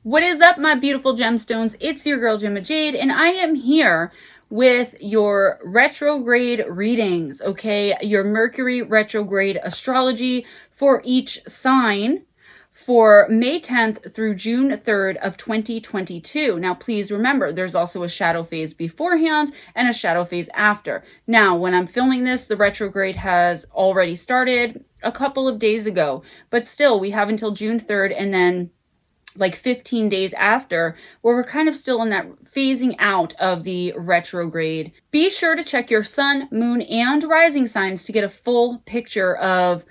What is up, my beautiful gemstones? It's your girl, Gemma Jade, and I am here with your retrograde readings, okay? Your Mercury retrograde astrology for each sign for May 10th through June 3rd of 2022. Now, please remember, there's also a shadow phase beforehand and a shadow phase after. Now, when I'm filming this, the retrograde has already started a couple of days ago, but still, we have until June 3rd and then like 15 days after, where we're kind of still in that phasing out of the retrograde. Be sure to check your sun, moon, and rising signs to get a full picture of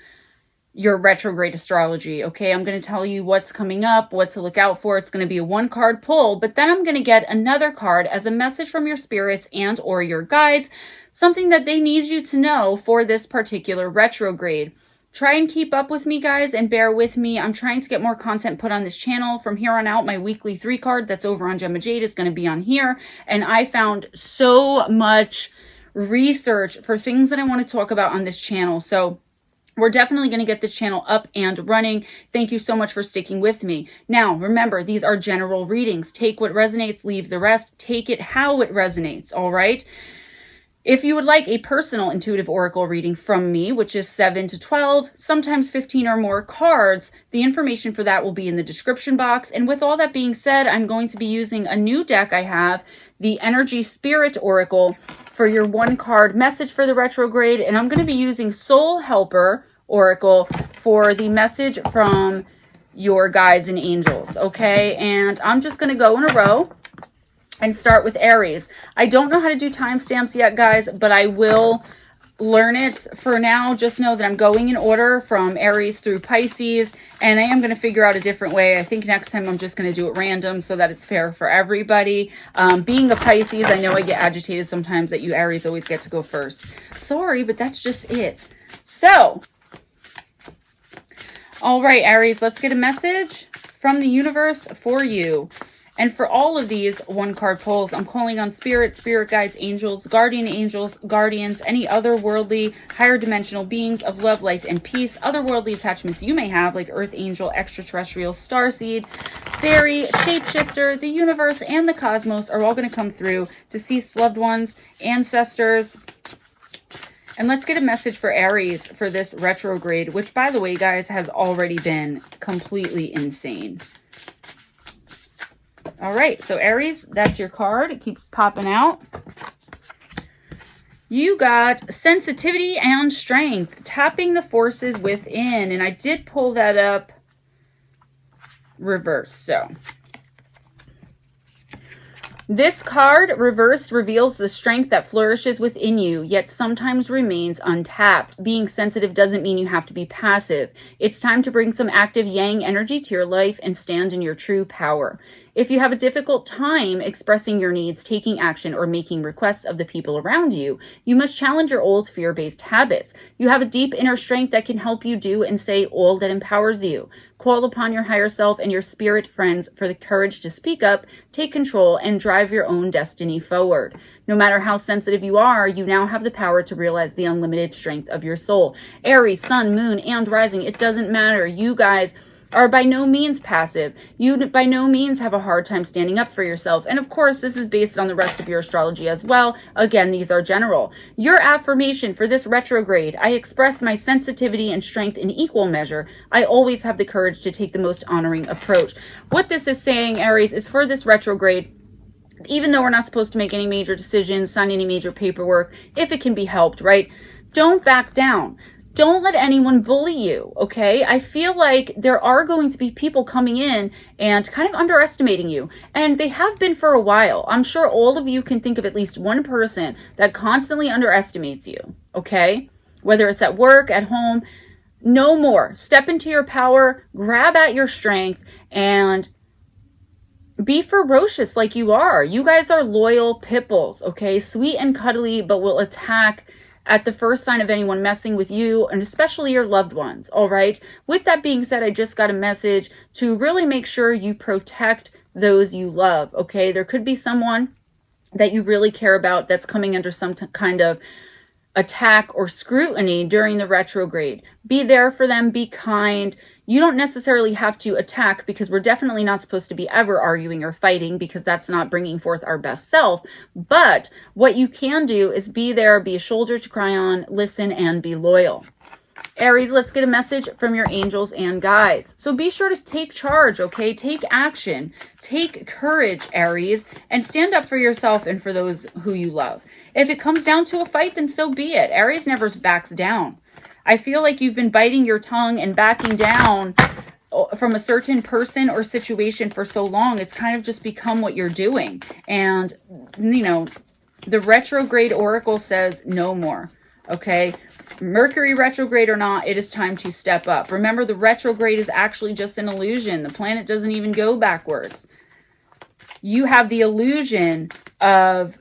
your retrograde astrology. Okay, I'm going to tell you what's coming up, what to look out for. It's going to be a 1-card pull, but then I'm going to get another card as a message from your spirits and or your guides, something that they need you to know for this particular retrograde. Try and keep up with me, guys, and bear with me. I'm trying to get more content put on this channel. From here on out, my weekly 3-card that's over on Gemma Jade is going to be on here. And I found so much research for things that I want to talk about on this channel. So we're definitely going to get this channel up and running. Thank you so much for sticking with me. Now, remember, these are general readings. Take what resonates, leave the rest. Take it how it resonates, all right? If you would like a personal intuitive oracle reading from me, which is 7 to 12, sometimes 15 or more cards, the information for that will be in the description box. And with all that being said, I'm going to be using a new deck I have, the Energy Spirit Oracle, for your 1-card message for the retrograde. And I'm going to be using Soul Helper Oracle for the message from your guides and angels, okay? And I'm just going to go in a row and start with Aries. I don't know how to do timestamps yet, guys, but I will learn it. For now, just know that I'm going in order from Aries through Pisces, and I am going to figure out a different way. I think next time I'm just going to do it random so that it's fair for everybody. Being a Pisces, I know I get agitated sometimes that you Aries always get to go first. Sorry, but that's just it. So, all right, Aries, let's get a message from the universe for you. And for all of these 1-card pulls, I'm calling on spirit guides, angels, guardians, any otherworldly, higher dimensional beings of love, light, and peace, otherworldly attachments you may have, like earth angel, extraterrestrial, starseed, fairy, shapeshifter, the universe, and the cosmos are all going to come through. Deceased loved ones, ancestors. And let's get a message for Aries for this retrograde, which, by the way, guys, has already been completely insane. All right, so Aries, that's your card. It keeps popping out. You got sensitivity and strength, tapping the forces within. And I did pull that up reversed. So this card reversed reveals the strength that flourishes within you, yet sometimes remains untapped. Being sensitive doesn't mean you have to be passive. It's time to bring some active yang energy to your life and stand in your true power. If you have a difficult time expressing your needs, taking action, or making requests of the people around you, you must challenge your old fear-based habits. You have a deep inner strength that can help you do and say all that empowers you. Call upon your higher self and your spirit friends for the courage to speak up, take control, and drive your own destiny forward. No matter how sensitive you are, you now have the power to realize the unlimited strength of your soul. Aries, sun, moon, and rising, it doesn't matter. You guys are by no means passive. You by no means have a hard time standing up for yourself. And of course, this is based on the rest of your astrology as well. Again, these are general. Your affirmation for this retrograde: I express my sensitivity and strength in equal measure. I always have the courage to take the most honoring approach. What this is saying, Aries, is for this retrograde, even though we're not supposed to make any major decisions, sign any major paperwork, if it can be helped, right? Don't back down. Don't let anyone bully you, okay? I feel like there are going to be people coming in and kind of underestimating you. And they have been for a while. I'm sure all of you can think of at least one person that constantly underestimates you, okay? Whether it's at work, at home, no more. Step into your power, grab at your strength, and be ferocious like you are. You guys are loyal pit bulls, okay? Sweet and cuddly, but will attack at the first sign of anyone messing with you, and especially your loved ones, all right? With that being said, I just got a message to really make sure you protect those you love, okay? There could be someone that you really care about that's coming under some kind of attack or scrutiny during the retrograde. Be there for them, be kind, You don't necessarily have to attack, because we're definitely not supposed to be ever arguing or fighting, because that's not bringing forth our best self. But what you can do is be there, be a shoulder to cry on, listen, and be loyal. Aries, let's get a message from your angels and guides. So be sure to take charge, okay? Take action. Take courage, Aries, and stand up for yourself and for those who you love. If it comes down to a fight, then so be it. Aries never backs down. I feel like you've been biting your tongue and backing down from a certain person or situation for so long. It's kind of just become what you're doing. And, you know, the retrograde oracle says no more. Okay, Mercury retrograde or not, it is time to step up. Remember, the retrograde is actually just an illusion. The planet doesn't even go backwards. You have the illusion of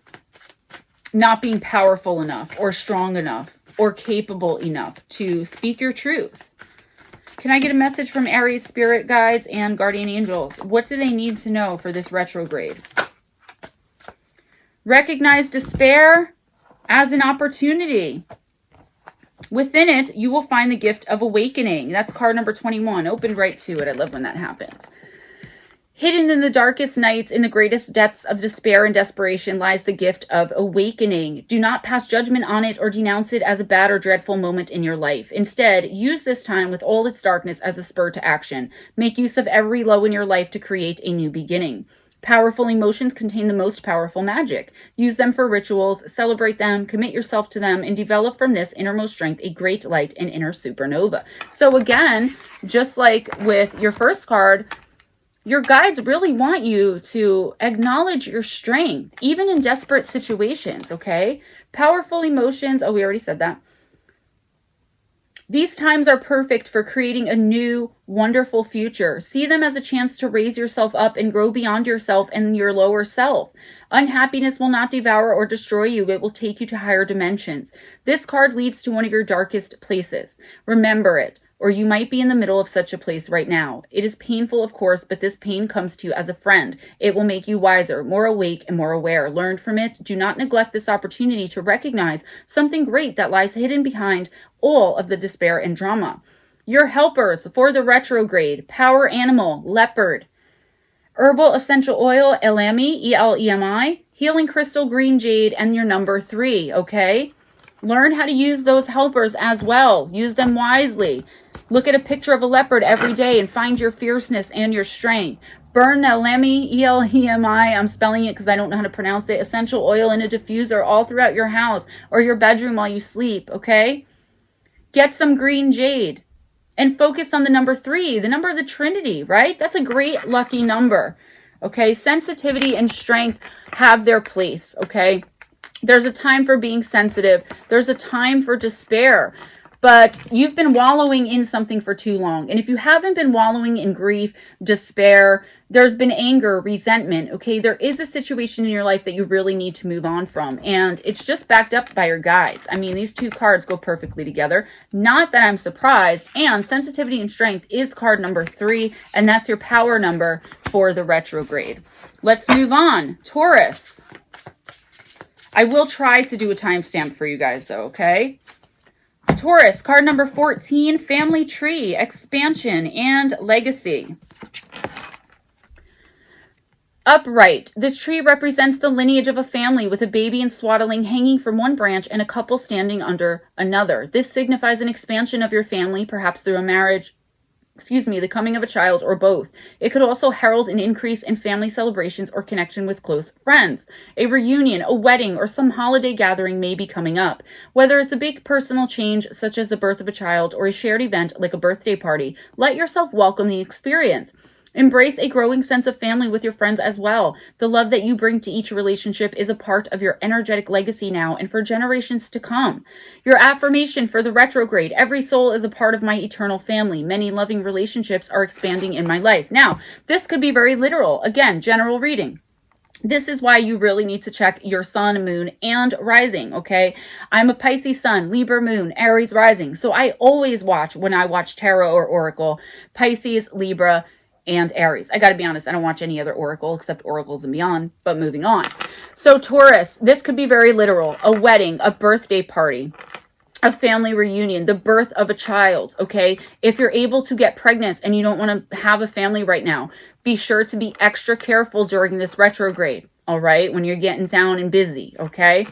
not being powerful enough or strong enough or capable enough to speak your truth. Can I get a message from Aries spirit guides and guardian angels? What do they need to know for this retrograde? Recognize despair as an opportunity. Within it, you will find the gift of awakening. That's card number 21. Open right to it. I love when that happens. Hidden in the darkest nights, in the greatest depths of despair and desperation, lies the gift of awakening. Do not pass judgment on it or denounce it as a bad or dreadful moment in your life. Instead, use this time with all its darkness as a spur to action. Make use of every low in your life to create a new beginning. Powerful emotions contain the most powerful magic. Use them for rituals, celebrate them, commit yourself to them, and develop from this innermost strength a great light and inner supernova. So again, just like with your first card, your guides really want you to acknowledge your strength, even in desperate situations, okay? Powerful emotions, oh, we already said that. These times are perfect for creating a new, wonderful future. See them as a chance to raise yourself up and grow beyond yourself and your lower self. Unhappiness will not devour or destroy you. It will take you to higher dimensions. This card leads to one of your darkest places. Remember it, or you might be in the middle of such a place right now. It is painful, of course, but this pain comes to you as a friend. It will make you wiser, more awake, and more aware. Learn from it. Do not neglect this opportunity to recognize something great that lies hidden behind all of the despair and drama. Your helpers for the retrograde: power animal, leopard, herbal essential oil, elemi, E-L-E-M-I, healing crystal, green jade, and your number 3, okay? Learn how to use those helpers as well. Use them wisely. Look at a picture of a leopard every day and find your fierceness and your strength. Burn the elemi, E-L-E-M-I, I'm spelling it because I don't know how to pronounce it, essential oil in a diffuser all throughout your house or your bedroom while you sleep, okay? Get some green jade and focus on the number 3, the number of the Trinity, right? That's a great lucky number, okay? Sensitivity and strength have their place, okay? There's a time for being sensitive. There's a time for despair. But you've been wallowing in something for too long. And if you haven't been wallowing in grief, despair, there's been anger, resentment, okay? There is a situation in your life that you really need to move on from. And it's just backed up by your guides. I mean, these two cards go perfectly together. Not that I'm surprised. And sensitivity and strength is card number 3. And that's your power number for the retrograde. Let's move on. Taurus. I will try to do a timestamp for you guys though, okay? Taurus, card number 14, family tree, expansion, and legacy. Upright. This tree represents the lineage of a family with a baby and swaddling hanging from one branch and a couple standing under another. This signifies an expansion of your family, perhaps through a marriage, the coming of a child, or both. It could also herald an increase in family celebrations or connection with close friends. A reunion, a wedding, or some holiday gathering may be coming up. Whether it's a big personal change, such as the birth of a child, or a shared event like a birthday party, let yourself welcome the experience. Embrace a growing sense of family with your friends as well. The love that you bring to each relationship is a part of your energetic legacy now and for generations to come. Your affirmation for the retrograde: every soul is a part of my eternal family. Many loving relationships are expanding in my life. Now, this could be very literal. Again, general reading. This is why you really need to check your sun, moon, and rising, okay? I'm a Pisces sun, Libra moon, Aries rising. So I always watch, when I watch tarot or oracle, Pisces, Libra, and Aries. I got to be honest, I don't watch any other oracle except Oracles and Beyond, but moving on. So Taurus, this could be very literal. A wedding, a birthday party, a family reunion, the birth of a child, okay? If you're able to get pregnant and you don't want to have a family right now, be sure to be extra careful during this retrograde, all right? When you're getting down and busy, okay?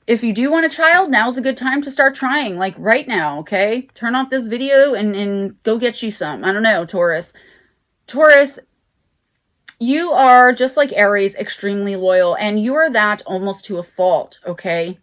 If you do want a child, now's a good time to start trying, like right now, okay? Turn off this video and go get you some. I don't know, Taurus. Taurus, you are, just like Aries, extremely loyal, and you are that almost to a fault, okay?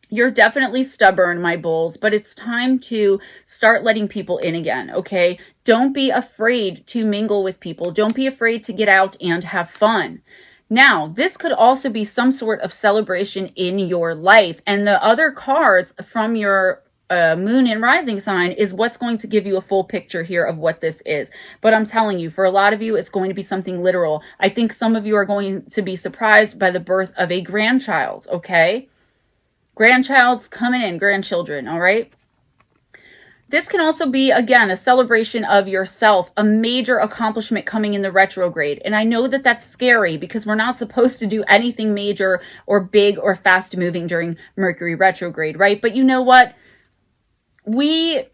You're definitely stubborn, my bulls, but it's time to start letting people in again, okay? Don't be afraid to mingle with people. Don't be afraid to get out and have fun. Now, this could also be some sort of celebration in your life, and the other cards from your moon and rising sign is what's going to give you a full picture here of what this is. But I'm telling you, for a lot of you, it's going to be something literal. I think some of you are going to be surprised by the birth of a grandchild, okay? Grandchild's coming in, grandchildren, all right? This can also be, again, a celebration of yourself, a major accomplishment coming in the retrograde. And I know that that's scary because we're not supposed to do anything major or big or fast moving during Mercury retrograde, right? But you know what? We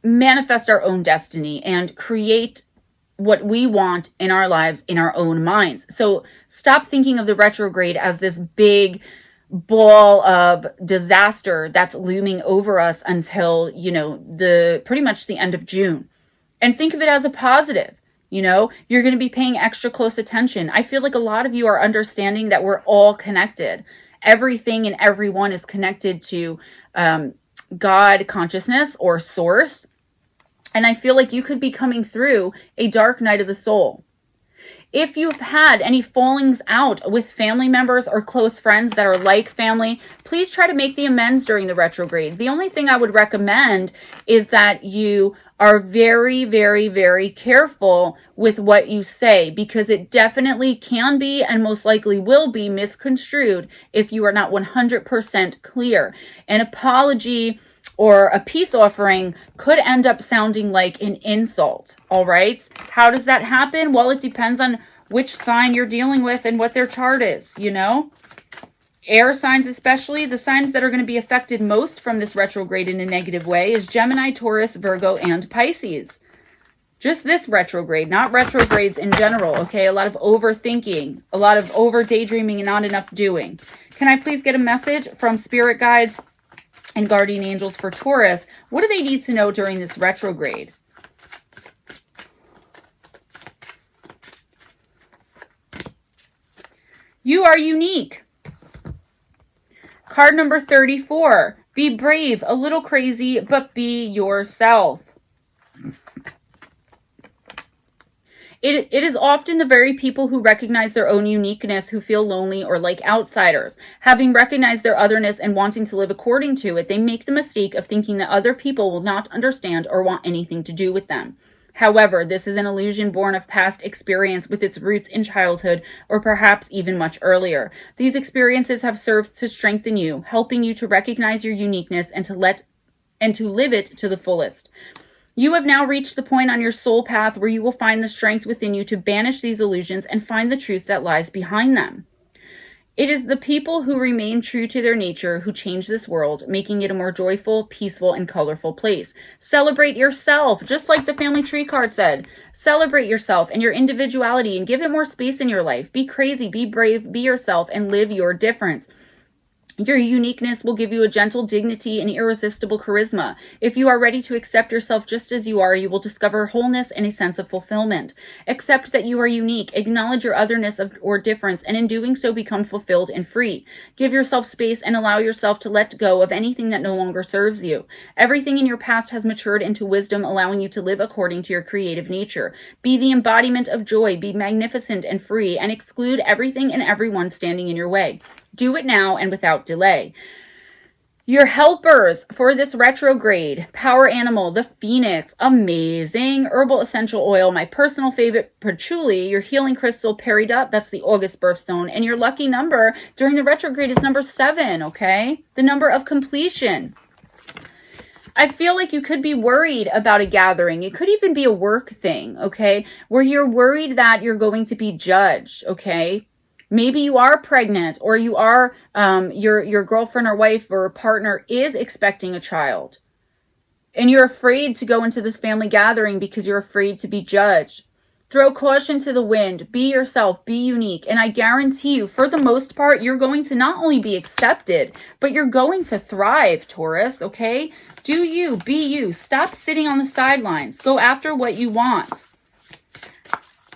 manifest our own destiny and create what we want in our lives in our own minds. So stop thinking of the retrograde as this big ball of disaster that's looming over us until, you know, pretty much the end of June. And think of it as a positive. You know, you're going to be paying extra close attention. I feel like a lot of you are understanding that we're all connected. Everything and everyone is connected to God consciousness or source. And I feel like you could be coming through a dark night of the soul. If you've had any fallings out with family members or close friends that are like family, please try to make the amends during the retrograde. The only thing I would recommend is that you are very, very, very careful with what you say, because it definitely can be and most likely will be misconstrued if you are not 100% clear. An apology or a peace offering could end up sounding like an insult, all right? How does that happen? Well, it depends on which sign you're dealing with and what their chart is, you know? Air signs especially, the signs that are going to be affected most from this retrograde in a negative way is Gemini, Taurus, Virgo, and Pisces. Just this retrograde, not retrogrades in general, okay? A lot of overthinking, a lot of over daydreaming and not enough doing. Can I please get a message from spirit guides and guardian angels for Taurus? What do they need to know during this retrograde? You are unique. Card number 34. Be brave, a little crazy, but be yourself. It is often the very people who recognize their own uniqueness who feel lonely or like outsiders. Having recognized their otherness and wanting to live according to it, they make the mistake of thinking that other people will not understand or want anything to do with them. However, this is an illusion born of past experience with its roots in childhood or perhaps even much earlier. These experiences have served to strengthen you, helping you to recognize your uniqueness and to live it to the fullest. You have now reached the point on your soul path where you will find the strength within you to banish these illusions and find the truth that lies behind them. It is the people who remain true to their nature who change this world, making it a more joyful, peaceful, and colorful place. Celebrate yourself, just like the family tree card said. Celebrate yourself and your individuality and give it more space in your life. Be crazy, be brave, be yourself, and live your difference. Your uniqueness will give you a gentle dignity and irresistible charisma. If you are ready to accept yourself just as you are, you will discover wholeness and a sense of fulfillment. Accept that you are unique, acknowledge your otherness or difference, and in doing so become fulfilled and free. Give yourself space and allow yourself to let go of anything that no longer serves you. Everything in your past has matured into wisdom, allowing you to live according to your creative nature. Be the embodiment of joy, be magnificent and free, and exclude everything and everyone standing in your way. Do it now and without delay. Your helpers for this retrograde: power animal, the phoenix, amazing. Herbal essential oil, my personal favorite, patchouli. Your healing crystal, peridot, that's the August birthstone. And your lucky number during the retrograde is number 7, okay? The number of completion. I feel like you could be worried about a gathering. It could even be a work thing, okay? Where you're worried that you're going to be judged, okay? Maybe you are pregnant, or you are, your girlfriend or wife or partner is expecting a child. And you're afraid to go into this family gathering because you're afraid to be judged. Throw caution to the wind. Be yourself. Be unique. And I guarantee you, for the most part, you're going to not only be accepted, but you're going to thrive, Taurus, okay? Do you. Be you. Stop sitting on the sidelines. Go after what you want.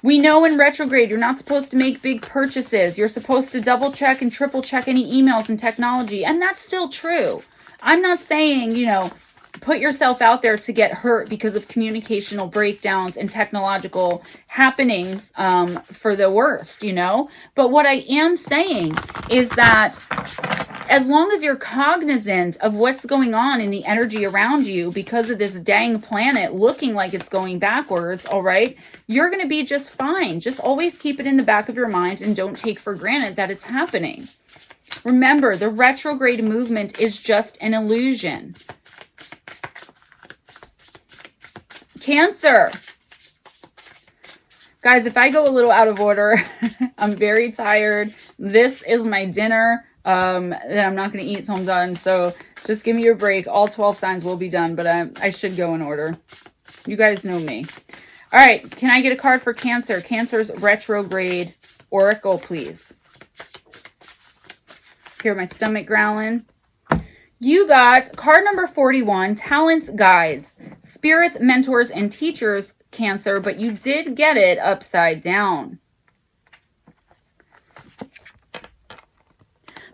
We know in retrograde, you're not supposed to make big purchases. You're supposed to double check and triple check any emails and technology. And that's still true. I'm not saying, you know, put yourself out there to get hurt because of communicational breakdowns and technological happenings for the worst, you know. But what I am saying is that as long as you're cognizant of what's going on in the energy around you because of this dang planet looking like it's going backwards, all right, you're going to be just fine. Just always keep it in the back of your mind and don't take for granted that it's happening. Remember, the retrograde movement is just an illusion. Cancer. Guys, if I go a little out of order, I'm very tired. This is my dinner that I'm not going to eat till I'm done. So just give me a break. All 12 signs will be done, but I should go in order. You guys know me. All right. Can I get a card for Cancer? Cancer's retrograde oracle, please. Hear my stomach growling. You got card number 41, Talent Guides, Spirits, Mentors, and Teachers, Cancer, but you did get it upside down.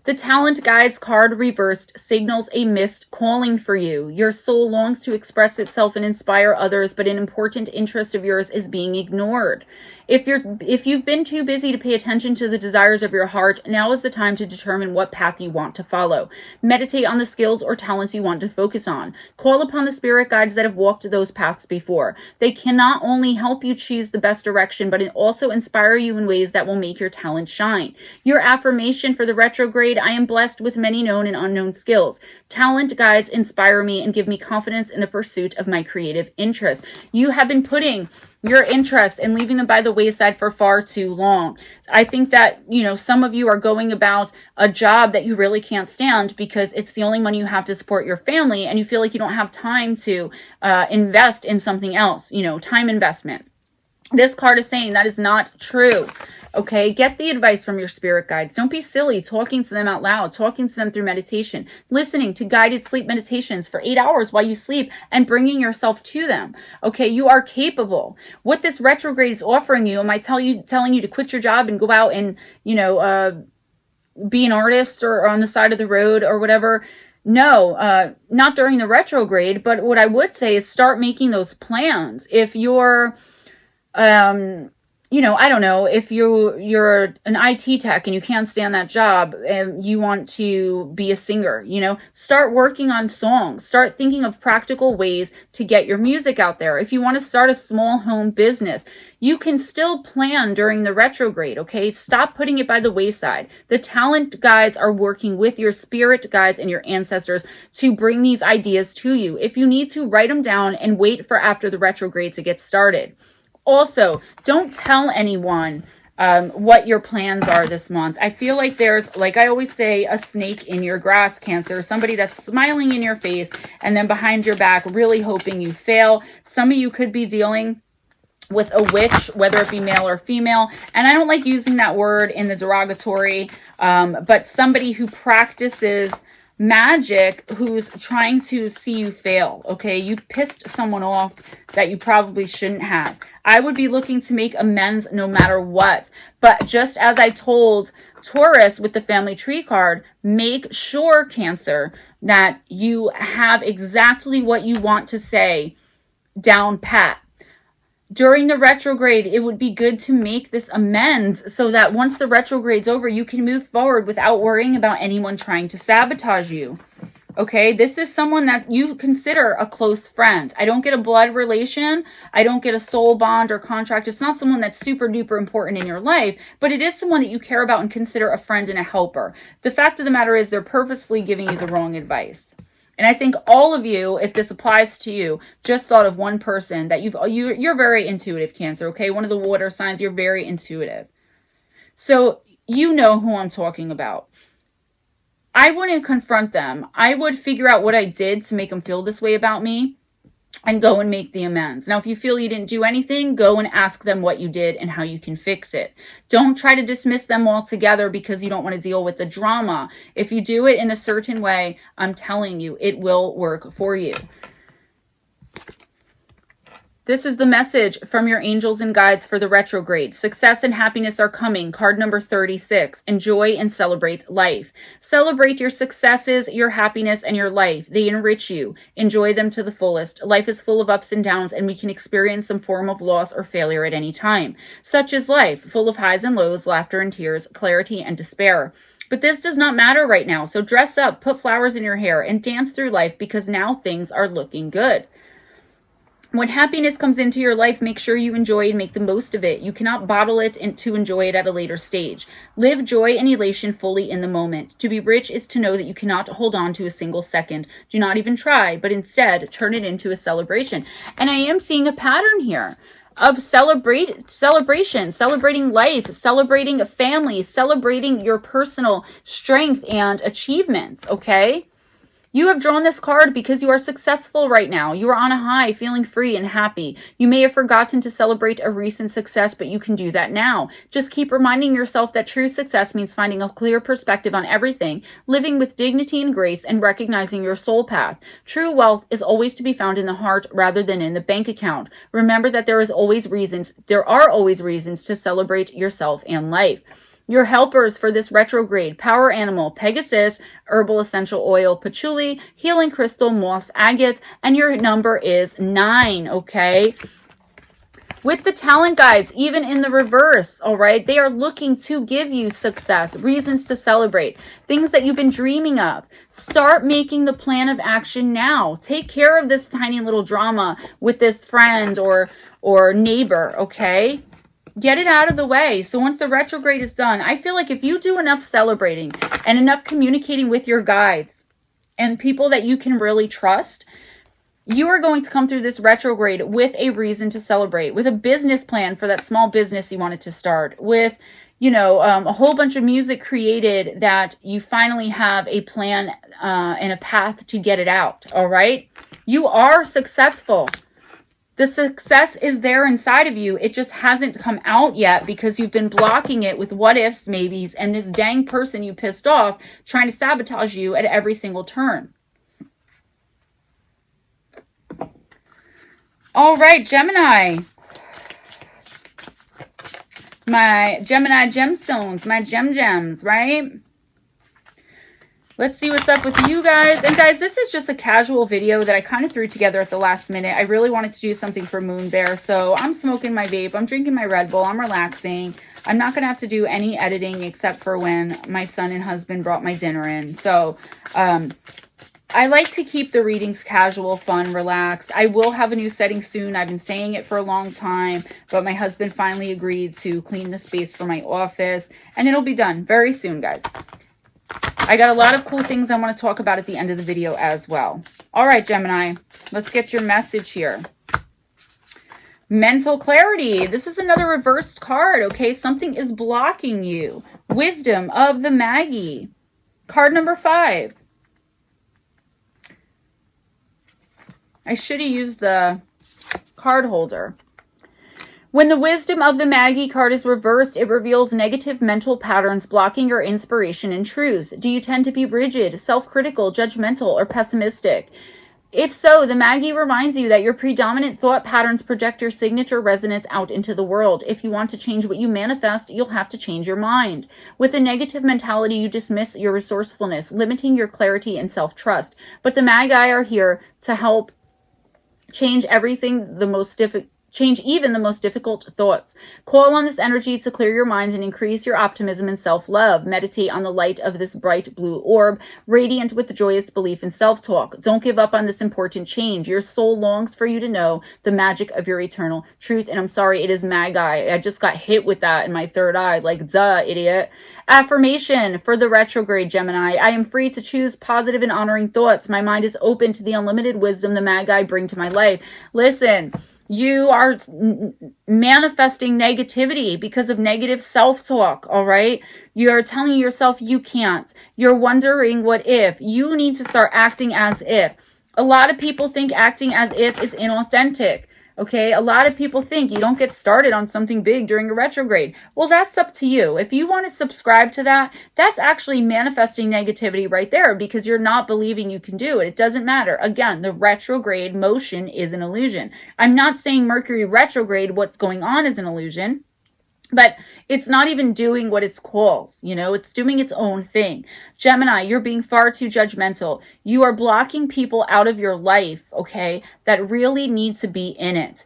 The Talent Guides card reversed signals a missed calling for you. Your soul longs to express itself and inspire others, but an important interest of yours is being ignored. If you've been too busy to pay attention to the desires of your heart, now is the time to determine what path you want to follow. Meditate on the skills or talents you want to focus on. Call upon the spirit guides that have walked those paths before. They can not only help you choose the best direction, but also inspire you in ways that will make your talent shine. Your affirmation for the retrograde: I am blessed with many known and unknown skills. Talent guides inspire me and give me confidence in the pursuit of my creative interests. You have been putting your interests and leaving them by the wayside for far too long. I think that, you know, some of you are going about a job that you really can't stand because it's the only money you have to support your family, and you feel like you don't have time to invest in something else, you know, time investment. This card is saying that is not true. Okay, get the advice from your spirit guides. Don't be silly talking to them out loud, talking to them through meditation, listening to guided sleep meditations for 8 hours while you sleep and bringing yourself to them. Okay, you are capable. What this retrograde is offering you, am I telling you to quit your job and go out and, you know, be an artist or on the side of the road or whatever? No, not during the retrograde. But what I would say is start making those plans. If you're, you know, I don't know, if you're an IT tech and you can't stand that job and you want to be a singer, you know, start working on songs. Start thinking of practical ways to get your music out there. If you want to start a small home business, you can still plan during the retrograde, okay? Stop putting it by the wayside. The talent guides are working with your spirit guides and your ancestors to bring these ideas to you. If you need to, write them down and wait for after the retrograde to get started. Also, don't tell anyone what your plans are this month. I feel like there's, like I always say, a snake in your grass, Cancer. Somebody that's smiling in your face and then behind your back really hoping you fail. Some of you could be dealing with a witch, whether it be male or female. And I don't like using that word in the derogatory, but somebody who practices magic who's trying to see you fail. Okay, you pissed someone off that you probably shouldn't have. I would be looking to make amends no matter what. But just as I told Taurus with the family tree card, make sure, Cancer, that you have exactly what you want to say down pat. During the retrograde, it would be good to make this amends so that once the retrograde's over, you can move forward without worrying about anyone trying to sabotage you. Okay, this is someone that you consider a close friend. I don't get a blood relation. I don't get a soul bond or contract. It's not someone that's super duper important in your life, but it is someone that you care about and consider a friend and a helper. The fact of the matter is they're purposefully giving you the wrong advice. And I think all of you, if this applies to you, just thought of one person that you're very intuitive, Cancer, okay? One of the water signs, you're very intuitive. So you know who I'm talking about. I wouldn't confront them. I would figure out what I did to make them feel this way about me and go and make the amends. Now, if you feel you didn't do anything, go and ask them what you did and how you can fix it. Don't try to dismiss them altogether because you don't want to deal with the drama. If you do it in a certain way, I'm telling you, it will work for you. This is the message from your angels and guides for the retrograde. Success and happiness are coming. Card number 36. Enjoy and celebrate life. Celebrate your successes, your happiness, and your life. They enrich you. Enjoy them to the fullest. Life is full of ups and downs, and we can experience some form of loss or failure at any time. Such is life, full of highs and lows, laughter and tears, clarity and despair. But this does not matter right now, so dress up, put flowers in your hair, and dance through life because now things are looking good. When happiness comes into your life, make sure you enjoy and make the most of it. You cannot bottle it and to enjoy it at a later stage. Live joy and elation fully in the moment. To be rich is to know that you cannot hold on to a single second. Do not even try, but instead turn it into a celebration. And I am seeing a pattern here of celebration, celebrating life, celebrating family, celebrating your personal strength and achievements, okay? You have drawn this card because you are successful right now. You are on a high, feeling free and happy. You may have forgotten to celebrate a recent success, but you can do that now. Just keep reminding yourself that true success means finding a clear perspective on everything, living with dignity and grace, and recognizing your soul path. True wealth is always to be found in the heart rather than in the bank account. Remember that there are always reasons to celebrate yourself and life. Your helpers for this retrograde: power animal, Pegasus, herbal essential oil, patchouli, healing crystal, moss agate, and your number is 9, okay? With the talent guides, even in the reverse, all right, they are looking to give you success, reasons to celebrate, things that you've been dreaming of. Start making the plan of action now. Take care of this tiny little drama with this friend or neighbor, okay? Get it out of the way. So once the retrograde is done, I feel like if you do enough celebrating and enough communicating with your guides and people that you can really trust, you are going to come through this retrograde with a reason to celebrate, with a business plan for that small business you wanted to start, with, you know, a whole bunch of music created that you finally have a plan and a path to get it out. All right. You are successful. The success is there inside of you. It just hasn't come out yet because you've been blocking it with what ifs, maybes, and this dang person you pissed off trying to sabotage you at every single turn. All right, Gemini. My Gemini gemstones, my gems, right? Let's see what's up with you guys. And guys, this is just a casual video that I kind of threw together at the last minute. I really wanted to do something for Moon Bear. So I'm smoking my vape. I'm drinking my Red Bull. I'm relaxing. I'm not going to have to do any editing except for when my son and husband brought my dinner in. So I like to keep the readings casual, fun, relaxed. I will have a new setting soon. I've been saying it for a long time, but my husband finally agreed to clean the space for my office. And it'll be done very soon, guys. I got a lot of cool things I want to talk about at the end of the video as well. All right, Gemini, let's get your message here. Mental clarity. This is another reversed card, okay? Something is blocking you. Wisdom of the Maggie. Card number 5. I should have used the card holder. When the wisdom of the Maggie card is reversed, it reveals negative mental patterns blocking your inspiration and truth. Do you tend to be rigid, self-critical, judgmental, or pessimistic? If so, the Maggie reminds you that your predominant thought patterns project your signature resonance out into the world. If you want to change what you manifest, you'll have to change your mind. With a negative mentality, you dismiss your resourcefulness, limiting your clarity and self-trust. But the Magi are here to help change change even the most difficult thoughts. Call on this energy to clear your mind and increase your optimism and self-love. Meditate on the light of this bright blue orb, radiant with the joyous belief in self-talk. Don't give up on this important change. Your soul longs for you to know the magic of your eternal truth. And I'm sorry, it is Magi. I just got hit with that in my third eye. Like, duh, idiot. Affirmation for the retrograde, Gemini. I am free to choose positive and honoring thoughts. My mind is open to the unlimited wisdom the Magi bring to my life. Listen, You are manifesting negativity because of negative self-talk, all right? You're telling yourself you can't. You're wondering what if. You need to start acting as if. A lot of people think acting as if is inauthentic. Okay, a lot of people think you don't get started on something big during a retrograde. Well, that's up to you. If you want to subscribe to that, that's actually manifesting negativity right there because you're not believing you can do it. It doesn't matter. Again, the retrograde motion is an illusion. I'm not saying Mercury retrograde, what's going on is an illusion. But it's not even doing what it's called, it's doing its own thing. Gemini, you're being far too judgmental. You are blocking people out of your life, okay, that really need to be in it.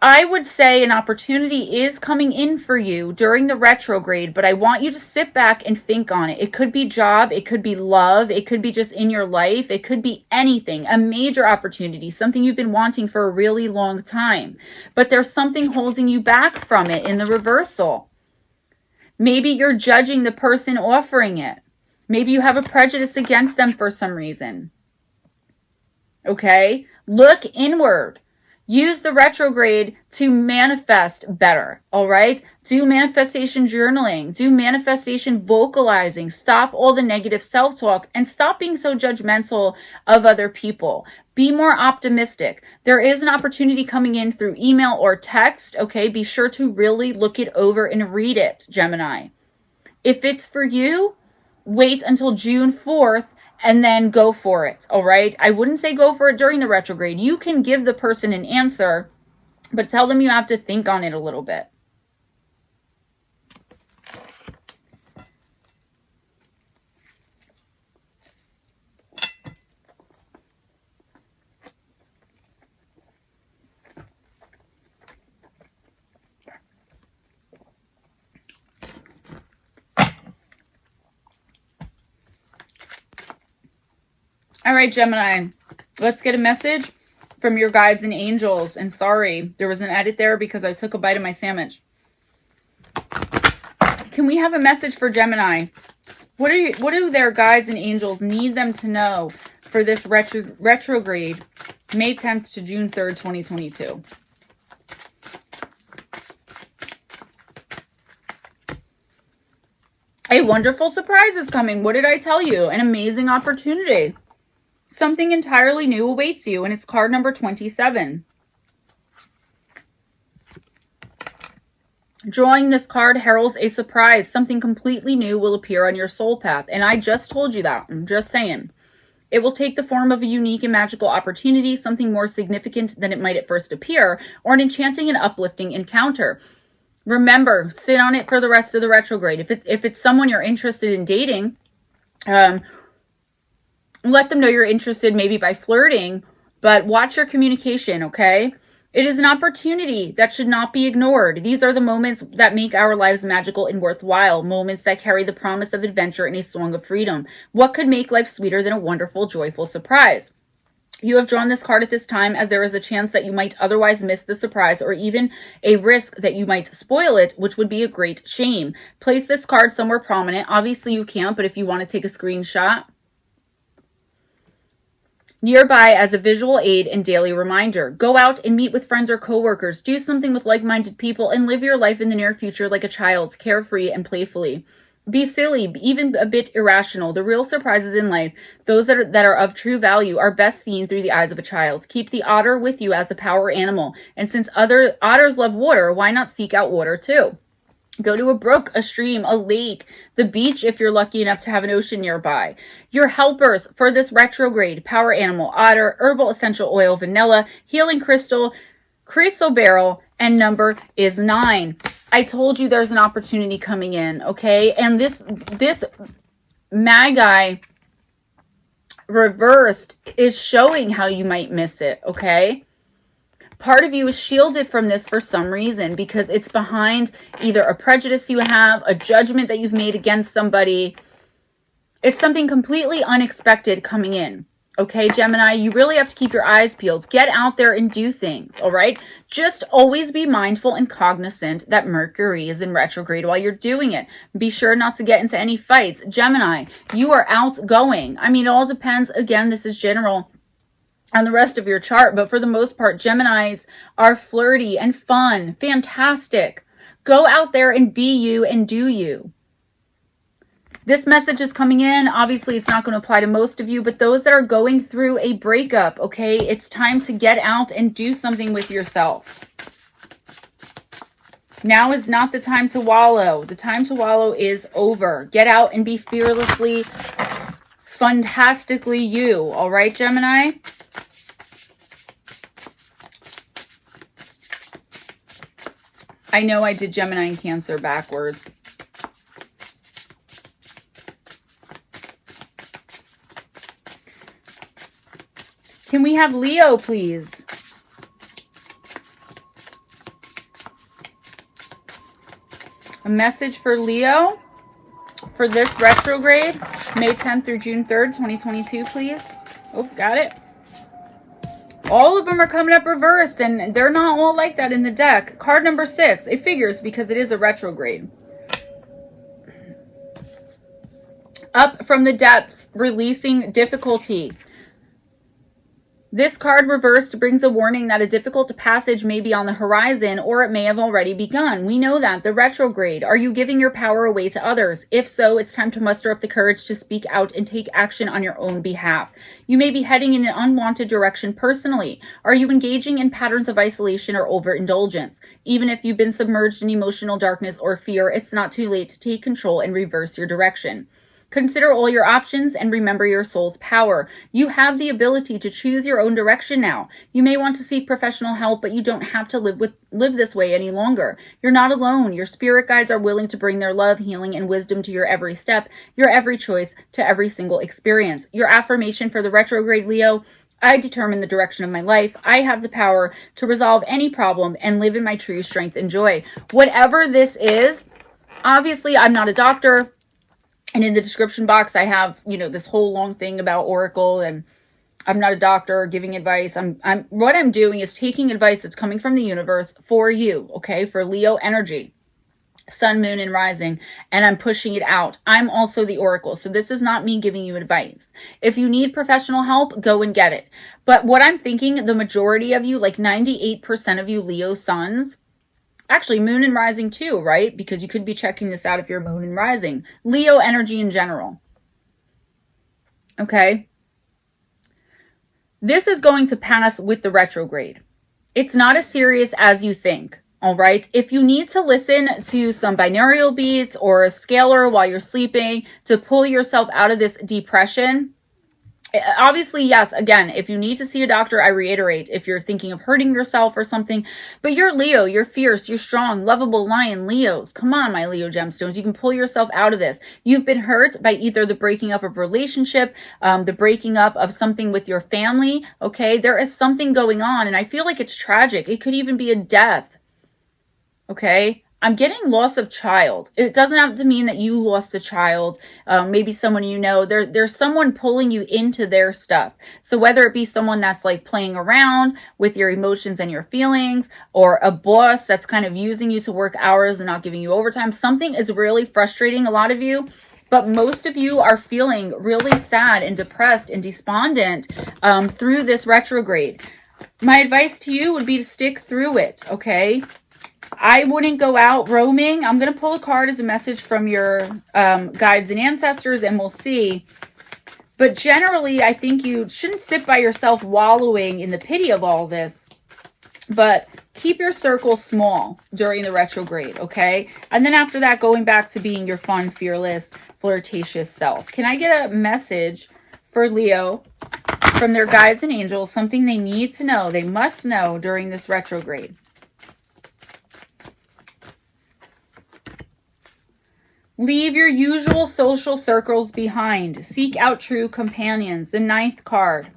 I would say an opportunity is coming in for you during the retrograde, but I want you to sit back and think on it. It could be job, it could be love, it could be just in your life, it could be anything, a major opportunity, something you've been wanting for a really long time. But there's something holding you back from it in the reversal. Maybe you're judging the person offering it. Maybe you have a prejudice against them for some reason. Okay? Look inward. Use the retrograde to manifest better, all right? Do manifestation journaling. Do manifestation vocalizing. Stop all the negative self-talk and stop being so judgmental of other people. Be more optimistic. There is an opportunity coming in through email or text, okay? Be sure to really look it over and read it, Gemini. If it's for you, wait until June 4th and then go for it, all right? I wouldn't say go for it during the retrograde. You can give the person an answer, but tell them you have to think on it a little bit. All right, Gemini, let's get a message from your guides and angels. And sorry, there was an edit there because I took a bite of my sandwich. Can we have a message for Gemini? What do their guides and angels need them to know for this retrograde, May 10th to June 3rd, 2022? A wonderful surprise is coming. What did I tell you? An amazing opportunity. Something entirely new awaits you, and it's card number 27. Drawing this card heralds a surprise. Something completely new will appear on your soul path. And I just told you that. I'm just saying. It will take the form of a unique and magical opportunity, something more significant than it might at first appear, or an enchanting and uplifting encounter. Remember, sit on it for the rest of the retrograde. If it's someone you're interested in dating, let them know you're interested maybe by flirting, but watch your communication, okay? It is an opportunity that should not be ignored. These are the moments that make our lives magical and worthwhile, moments that carry the promise of adventure and a song of freedom. What could make life sweeter than a wonderful, joyful surprise? You have drawn this card at this time as there is a chance that you might otherwise miss the surprise or even a risk that you might spoil it, which would be a great shame. Place this card somewhere prominent. Obviously you can't, but if you want to take a screenshot, nearby as a visual aid and daily reminder. Go out and meet with friends or coworkers. Do something with like-minded people and live your life in the near future like a child, carefree and playfully. Be silly, even a bit irrational. The real surprises in life, those that are of true value, are best seen through the eyes of a child. Keep the otter with you as a power animal. And since other otters love water, why not seek out water too? Go to a brook, a stream, a lake, the beach if you're lucky enough to have an ocean nearby. Your helpers for this retrograde: power animal, otter, herbal essential oil, vanilla, healing crystal beryl, and number is 9. I told you there's an opportunity coming in, okay? And this Magi reversed is showing how you might miss it, okay? Part of you is shielded from this for some reason because it's behind either a prejudice you have, a judgment that you've made against somebody. It's something completely unexpected coming in. Okay, Gemini, you really have to keep your eyes peeled. Get out there and do things, all right? Just always be mindful and cognizant that Mercury is in retrograde while you're doing it. Be sure not to get into any fights. Gemini, you are outgoing. I mean, it all depends. Again, this is general. on the rest of your chart. But for the most part, Geminis are flirty and fun, fantastic. Go out there and be you and do you. This message is coming in. Obviously, it's not going to apply to most of you, but those that are going through a breakup, okay, it's time to get out and do something with yourself. Now is not the time to wallow. The time to wallow is over. Get out and be fearlessly, fantastically you. All right, Gemini? I know I did Gemini and Cancer backwards. Can we have Leo, please? A message for Leo for this retrograde, May 10th through June 3rd, 2022, please. Oh, got it. All of them are coming up reversed, and they're not all like that in the deck. Card number 6. It figures because it is a retrograde. Up from the depths, releasing difficulty. This card reversed brings a warning that a difficult passage may be on the horizon, or it may have already begun. We know that. The retrograde. Are you giving your power away to others? If so, it's time to muster up the courage to speak out and take action on your own behalf. You may be heading in an unwanted direction personally. Are you engaging in patterns of isolation or overindulgence? Even if you've been submerged in emotional darkness or fear, it's not too late to take control and reverse your direction. Consider all your options and remember your soul's power. You have the ability to choose your own direction now. You may want to seek professional help, but you don't have to live this way any longer. You're not alone. Your spirit guides are willing to bring their love, healing, and wisdom to your every step, your every choice, to every single experience. Your affirmation for the retrograde, Leo: I determine the direction of my life. I have the power to resolve any problem and live in my true strength and joy. Whatever this is, obviously I'm not a doctor. And in the description box, I have, this whole long thing about Oracle, and I'm not a doctor giving advice. What I'm doing is taking advice that's coming from the universe for you, okay? For Leo energy, sun, moon, and rising, and I'm pushing it out. I'm also the Oracle, so this is not me giving you advice. If you need professional help, go and get it. But what I'm thinking, the majority of you, like 98% of you Leo suns, actually, moon and rising too, right? Because you could be checking this out if you're moon and rising. Leo energy in general. Okay? This is going to pass with the retrograde. It's not as serious as you think, all right? If you need to listen to some binaural beats or a scalar while you're sleeping to pull yourself out of this depression, obviously, yes, again, if you need to see a doctor, I reiterate, if you're thinking of hurting yourself or something, but you're Leo, you're fierce, you're strong, lovable lion, Leos. Come on, my Leo gemstones. You can pull yourself out of this. You've been hurt by either the breaking up of a relationship, the breaking up of something with your family, okay? There is something going on, and I feel like it's tragic. It could even be a death, okay? I'm getting loss of child. It doesn't have to mean that you lost a child. Maybe someone you know. There's someone pulling you into their stuff. So whether it be someone that's like playing around with your emotions and your feelings, or a boss that's kind of using you to work hours and not giving you overtime, something is really frustrating a lot of you. But most of you are feeling really sad and depressed and despondent through this retrograde. My advice to you would be to stick through it, okay? I wouldn't go out roaming. I'm going to pull a card as a message from your guides and ancestors, and we'll see. But generally, I think you shouldn't sit by yourself wallowing in the pity of all this, but keep your circle small during the retrograde, okay? And then after that, going back to being your fun, fearless, flirtatious self. Can I get a message for Leo from their guides and angels, something they need to know, they must know during this retrograde? Leave your usual social circles behind. Seek out true companions. The 9th card.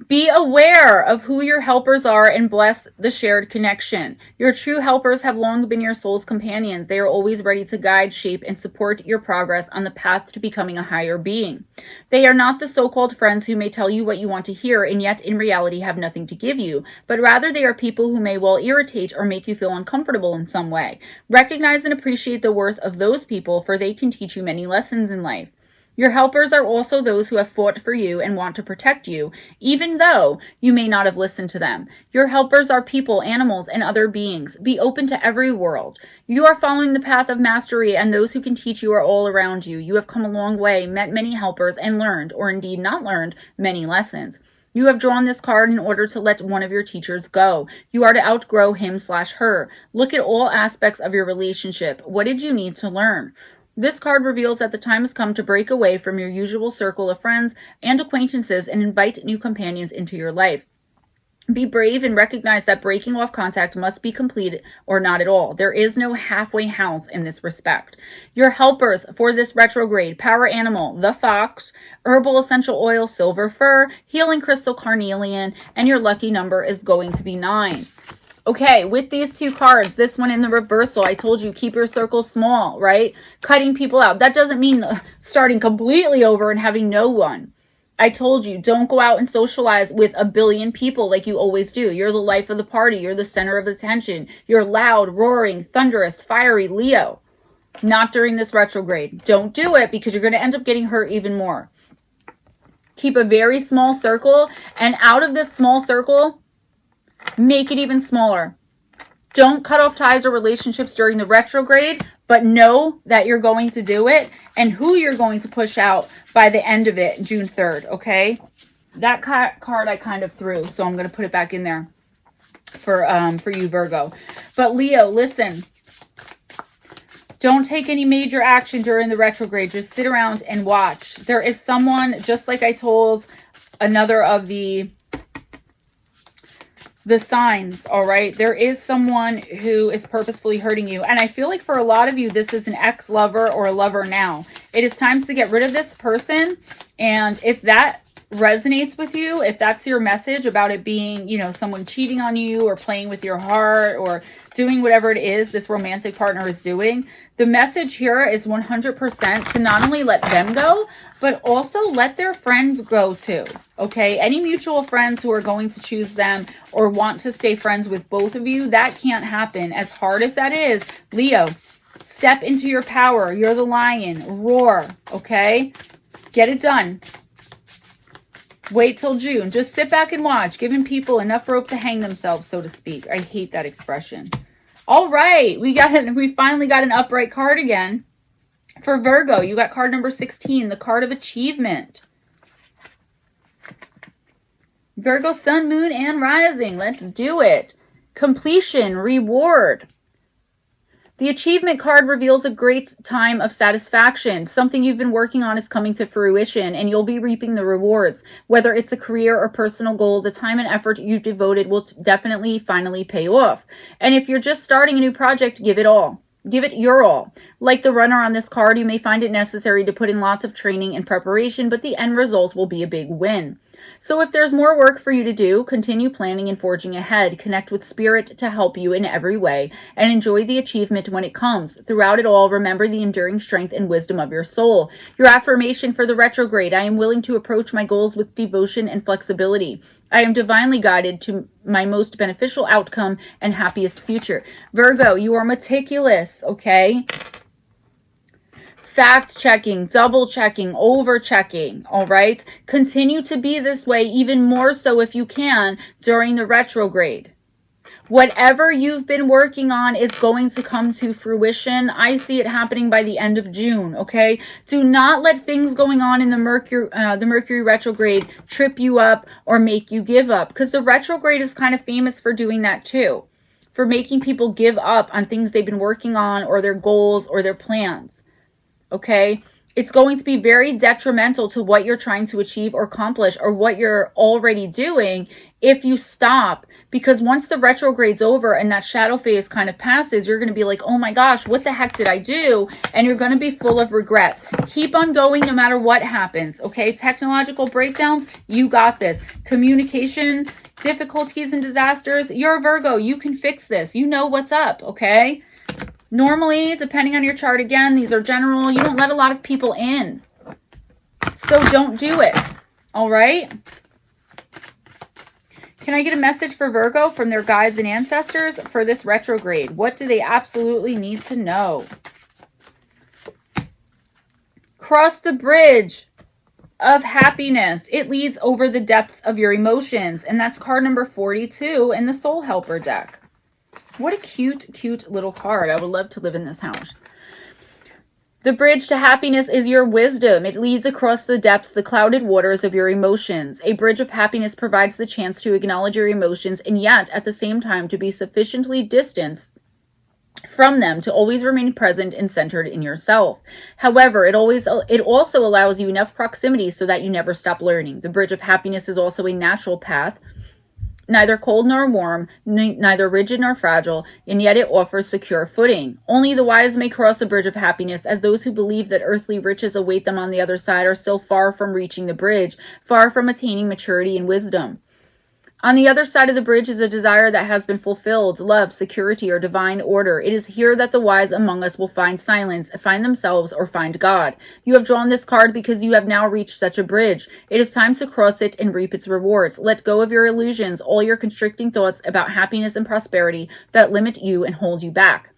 Be aware of who your helpers are and bless the shared connection. Your true helpers have long been your soul's companions. They are always ready to guide, shape, and support your progress on the path to becoming a higher being. They are not the so-called friends who may tell you what you want to hear and yet in reality have nothing to give you, but rather they are people who may well irritate or make you feel uncomfortable in some way. Recognize and appreciate the worth of those people, for they can teach you many lessons in life. Your helpers are also those who have fought for you and want to protect you, even though you may not have listened to them. Your helpers are people, animals, and other beings. Be open to every world. You are following the path of mastery, and those who can teach you are all around you. You have come a long way, met many helpers, and learned, or indeed not learned, many lessons. You have drawn this card in order to let one of your teachers go. You are to outgrow him/her. Look at all aspects of your relationship. What did you need to learn? This card reveals that the time has come to break away from your usual circle of friends and acquaintances and invite new companions into your life. Be brave and recognize that breaking off contact must be complete or not at all. There is no halfway house in this respect. Your helpers for this retrograde: power animal, the fox, herbal essential oil, silver fir, healing crystal, carnelian, and your lucky number is going to be 9. Okay, with these two cards, this one in the reversal, I told you, keep your circle small, right? Cutting people out. That doesn't mean starting completely over and having no one. I told you, don't go out and socialize with a billion people like you always do. You're the life of the party. You're the center of attention. You're loud, roaring, thunderous, fiery Leo. Not during this retrograde. Don't do it because you're going to end up getting hurt even more. Keep a very small circle, and out of this small circle, make it even smaller. Don't cut off ties or relationships during the retrograde, but know that you're going to do it and who you're going to push out by the end of it, June 3rd, okay? That card I kind of threw, so I'm going to put it back in there for you, Virgo. But Leo, listen. Don't take any major action during the retrograde. Just sit around and watch. There is someone, just like I told another of the signs, all right? There is someone who is purposefully hurting you. And I feel like for a lot of you, this is an ex-lover or a lover now. It is time to get rid of this person. And if that resonates with you, if that's your message about it being, you know, someone cheating on you or playing with your heart or doing whatever it is this romantic partner is doing, the message here is 100% to not only let them go, but also let their friends go too, okay? Any mutual friends who are going to choose them or want to stay friends with both of you, that can't happen. As hard as that is, Leo, step into your power. You're the lion. Roar, okay? Get it done. Wait till June. Just sit back and watch, giving people enough rope to hang themselves, so to speak. I hate that expression. All right, we finally got an upright card again. For Virgo, you got card number 16, the card of achievement. Virgo, sun, moon, and rising. Let's do it. Completion, reward. The achievement card reveals a great time of satisfaction. Something you've been working on is coming to fruition, and you'll be reaping the rewards. Whether it's a career or personal goal, the time and effort you've devoted will definitely finally pay off. And if you're just starting a new project, give it all. Give it your all. Like the runner on this card, you may find it necessary to put in lots of training and preparation, but the end result will be a big win. So if there's more work for you to do, continue planning and forging ahead. Connect with spirit to help you in every way and enjoy the achievement when it comes. Throughout it all, remember the enduring strength and wisdom of your soul. Your affirmation for the retrograde: I am willing to approach my goals with devotion and flexibility. I am divinely guided to my most beneficial outcome and happiest future. Virgo, you are meticulous, okay? Fact checking, double checking, over checking, all right? Continue to be this way, even more so if you can, during the retrograde. Whatever you've been working on is going to come to fruition. I see it happening by the end of June, okay? Do not let things going on in the Mercury retrograde trip you up or make you give up, because the retrograde is kind of famous for doing that too, for making people give up on things they've been working on or their goals or their plans, okay? It's going to be very detrimental to what you're trying to achieve or accomplish or what you're already doing if you stop. Because once the retrograde's over and that shadow phase kind of passes, you're going to be like, oh my gosh, what the heck did I do? And you're going to be full of regrets. Keep on going no matter what happens, okay? Technological breakdowns, you got this. Communication difficulties and disasters, you're a Virgo. You can fix this. You know what's up, okay? Normally, depending on your chart, again, these are general. You don't let a lot of people in. So don't do it, all right? Can I get a message for Virgo from their guides and ancestors for this retrograde? What do they absolutely need to know? Cross the bridge of happiness. It leads over the depths of your emotions. And that's card number 42 in the Soul Helper deck. What a cute, cute little card. I would love to live in this house. The bridge to happiness is your wisdom. It leads across the depths, the clouded waters of your emotions. A bridge of happiness provides the chance to acknowledge your emotions and yet at the same time to be sufficiently distanced from them to always remain present and centered in yourself. However, it also allows you enough proximity so that you never stop learning. The bridge of happiness is also a natural path, neither cold nor warm, neither rigid nor fragile, and yet it offers secure footing. Only the wise may cross the bridge of happiness, as those who believe that earthly riches await them on the other side are still far from reaching the bridge, far from attaining maturity and wisdom. On the other side of the bridge is a desire that has been fulfilled, love, security, or divine order. It is here that the wise among us will find silence, find themselves, or find God. You have drawn this card because you have now reached such a bridge. It is time to cross it and reap its rewards. Let go of your illusions, all your constricting thoughts about happiness and prosperity that limit you and hold you back.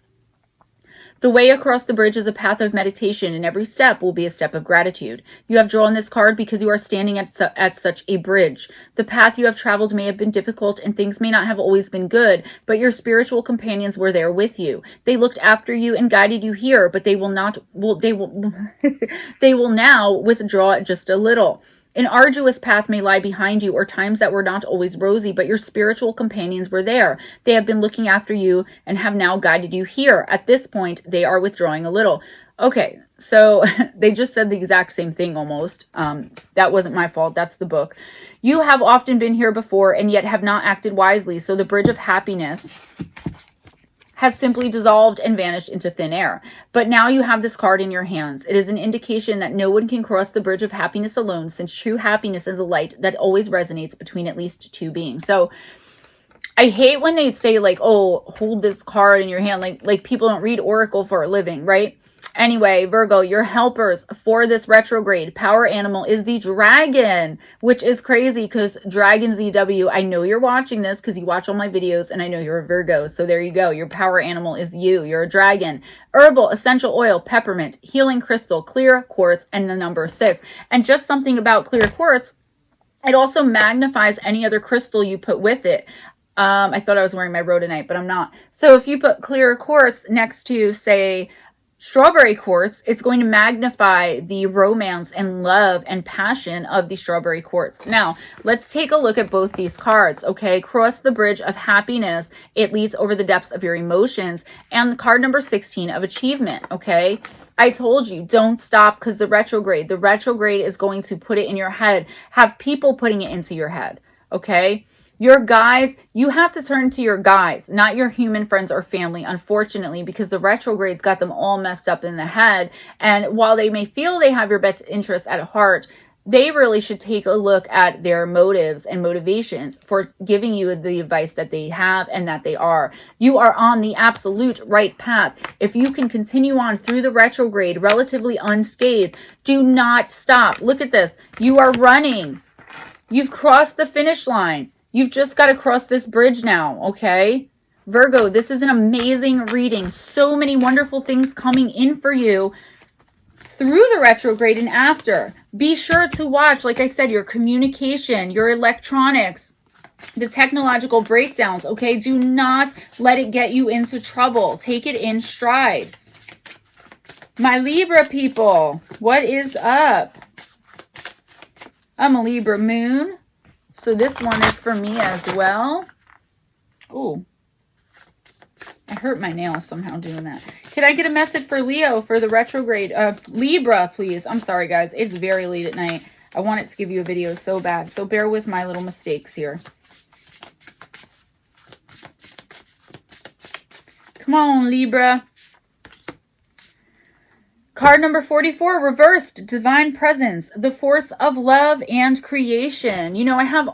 The way across the bridge is a path of meditation, and every step will be a step of gratitude. You have drawn this card because you are standing at such a bridge. The path you have traveled may have been difficult, and things may not have always been good, but your spiritual companions were there with you. They looked after you and guided you here, but they will now withdraw just a little. An arduous path may lie behind you, or times that were not always rosy, but your spiritual companions were there. They have been looking after you and have now guided you here. At this point, they are withdrawing a little. Okay, so they just said the exact same thing almost. That wasn't my fault. That's the book. You have often been here before and yet have not acted wisely, so the bridge of happiness has simply dissolved and vanished into thin air. But now you have this card in your hands. It is an indication that no one can cross the bridge of happiness alone, since true happiness is a light that always resonates between at least two beings. So I hate when they say like, oh, hold this card in your hand. Like people don't read Oracle for a living, right? Anyway, Virgo, your helpers for this retrograde power animal is the dragon, which is crazy because Dragon ZW, I know you're watching this because you watch all my videos and I know you're a Virgo. So there you go. Your power animal is you. You're a dragon. Herbal, essential oil, peppermint, healing crystal, clear quartz, and the number 6. And just something about clear quartz, it also magnifies any other crystal you put with it. I thought I was wearing my rhodonite, but I'm not. So if you put clear quartz next to, say, strawberry quartz, it's going to magnify the romance and love and passion of the strawberry quartz. Now, let's take a look at both these cards, okay? Cross the bridge of happiness. It leads over the depths of your emotions. And the card number 16 of achievement, okay? I told you, don't stop because the retrograde is going to put it in your head, have people putting it into your head, okay? Your guides, you have to turn to your guides, not your human friends or family, unfortunately, because the retrograde's got them all messed up in the head. And while they may feel they have your best interests at heart, they really should take a look at their motives and motivations for giving you the advice that they have and that they are. You are on the absolute right path. If you can continue on through the retrograde relatively unscathed, do not stop. Look at this. You are running. You've crossed the finish line. You've just got to cross this bridge now, okay? Virgo, this is an amazing reading. So many wonderful things coming in for you through the retrograde and after. Be sure to watch, like I said, your communication, your electronics, the technological breakdowns, okay? Do not let it get you into trouble. Take it in stride. My Libra people, what is up? I'm a Libra moon. So this one is for me as well. Oh, I hurt my nail somehow doing that. Can I get a message for Leo for the retrograde? Libra, please. I'm sorry, guys. It's very late at night. I wanted to give you a video so bad. So bear with my little mistakes here. Come on, Libra. Card number 44, reversed, divine presence, the force of love and creation. You know, I have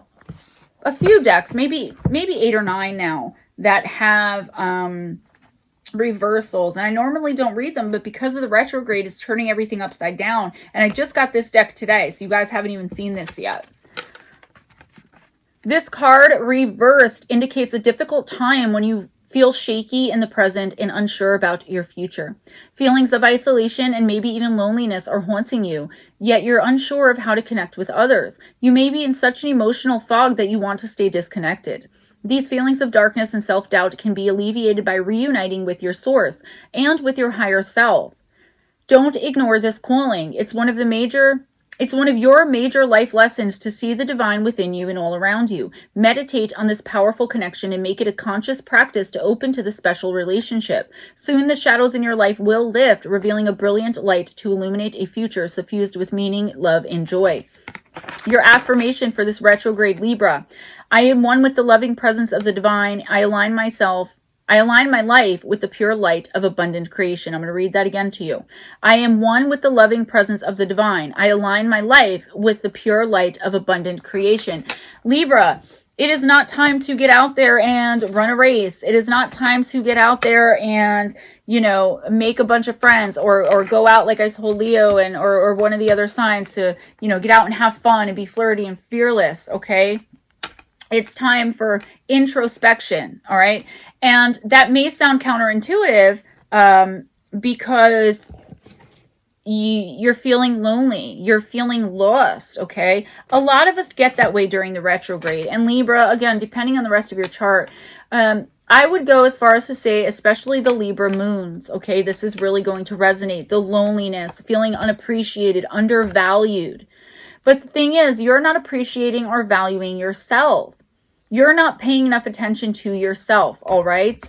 a few decks, maybe 8 or 9 now, that have reversals. And I normally don't read them, but because of the retrograde, it's turning everything upside down. And I just got this deck today, so you guys haven't even seen this yet. This card, reversed, indicates a difficult time when you Feel shaky in the present and unsure about your future. Feelings of isolation and maybe even loneliness are haunting you, yet you're unsure of how to connect with others. You may be in such an emotional fog that you want to stay disconnected. These feelings of darkness and self-doubt can be alleviated by reuniting with your source and with your higher self. Don't ignore this calling. It's one of your major life lessons to see the divine within you and all around you. Meditate on this powerful connection and make it a conscious practice to open to the special relationship. Soon the shadows in your life will lift, revealing a brilliant light to illuminate a future suffused with meaning, love, and joy. Your affirmation for this retrograde Libra. I am one with the loving presence of the divine. I align my life with the pure light of abundant creation. I'm going to read that again to you. I am one with the loving presence of the divine. I align my life with the pure light of abundant creation. Libra, it is not time to get out there and run a race. It is not time to get out there and, make a bunch of friends or go out like I told Leo or one of the other signs to, get out and have fun and be flirty and fearless. Okay. It's time for introspection. All right. And that may sound counterintuitive because you're feeling lonely. You're feeling lost, okay? A lot of us get that way during the retrograde. And Libra, again, depending on the rest of your chart, I would go as far as to say, especially the Libra moons, okay? This is really going to resonate. The loneliness, feeling unappreciated, undervalued. But the thing is, you're not appreciating or valuing yourself. You're not paying enough attention to yourself, all right?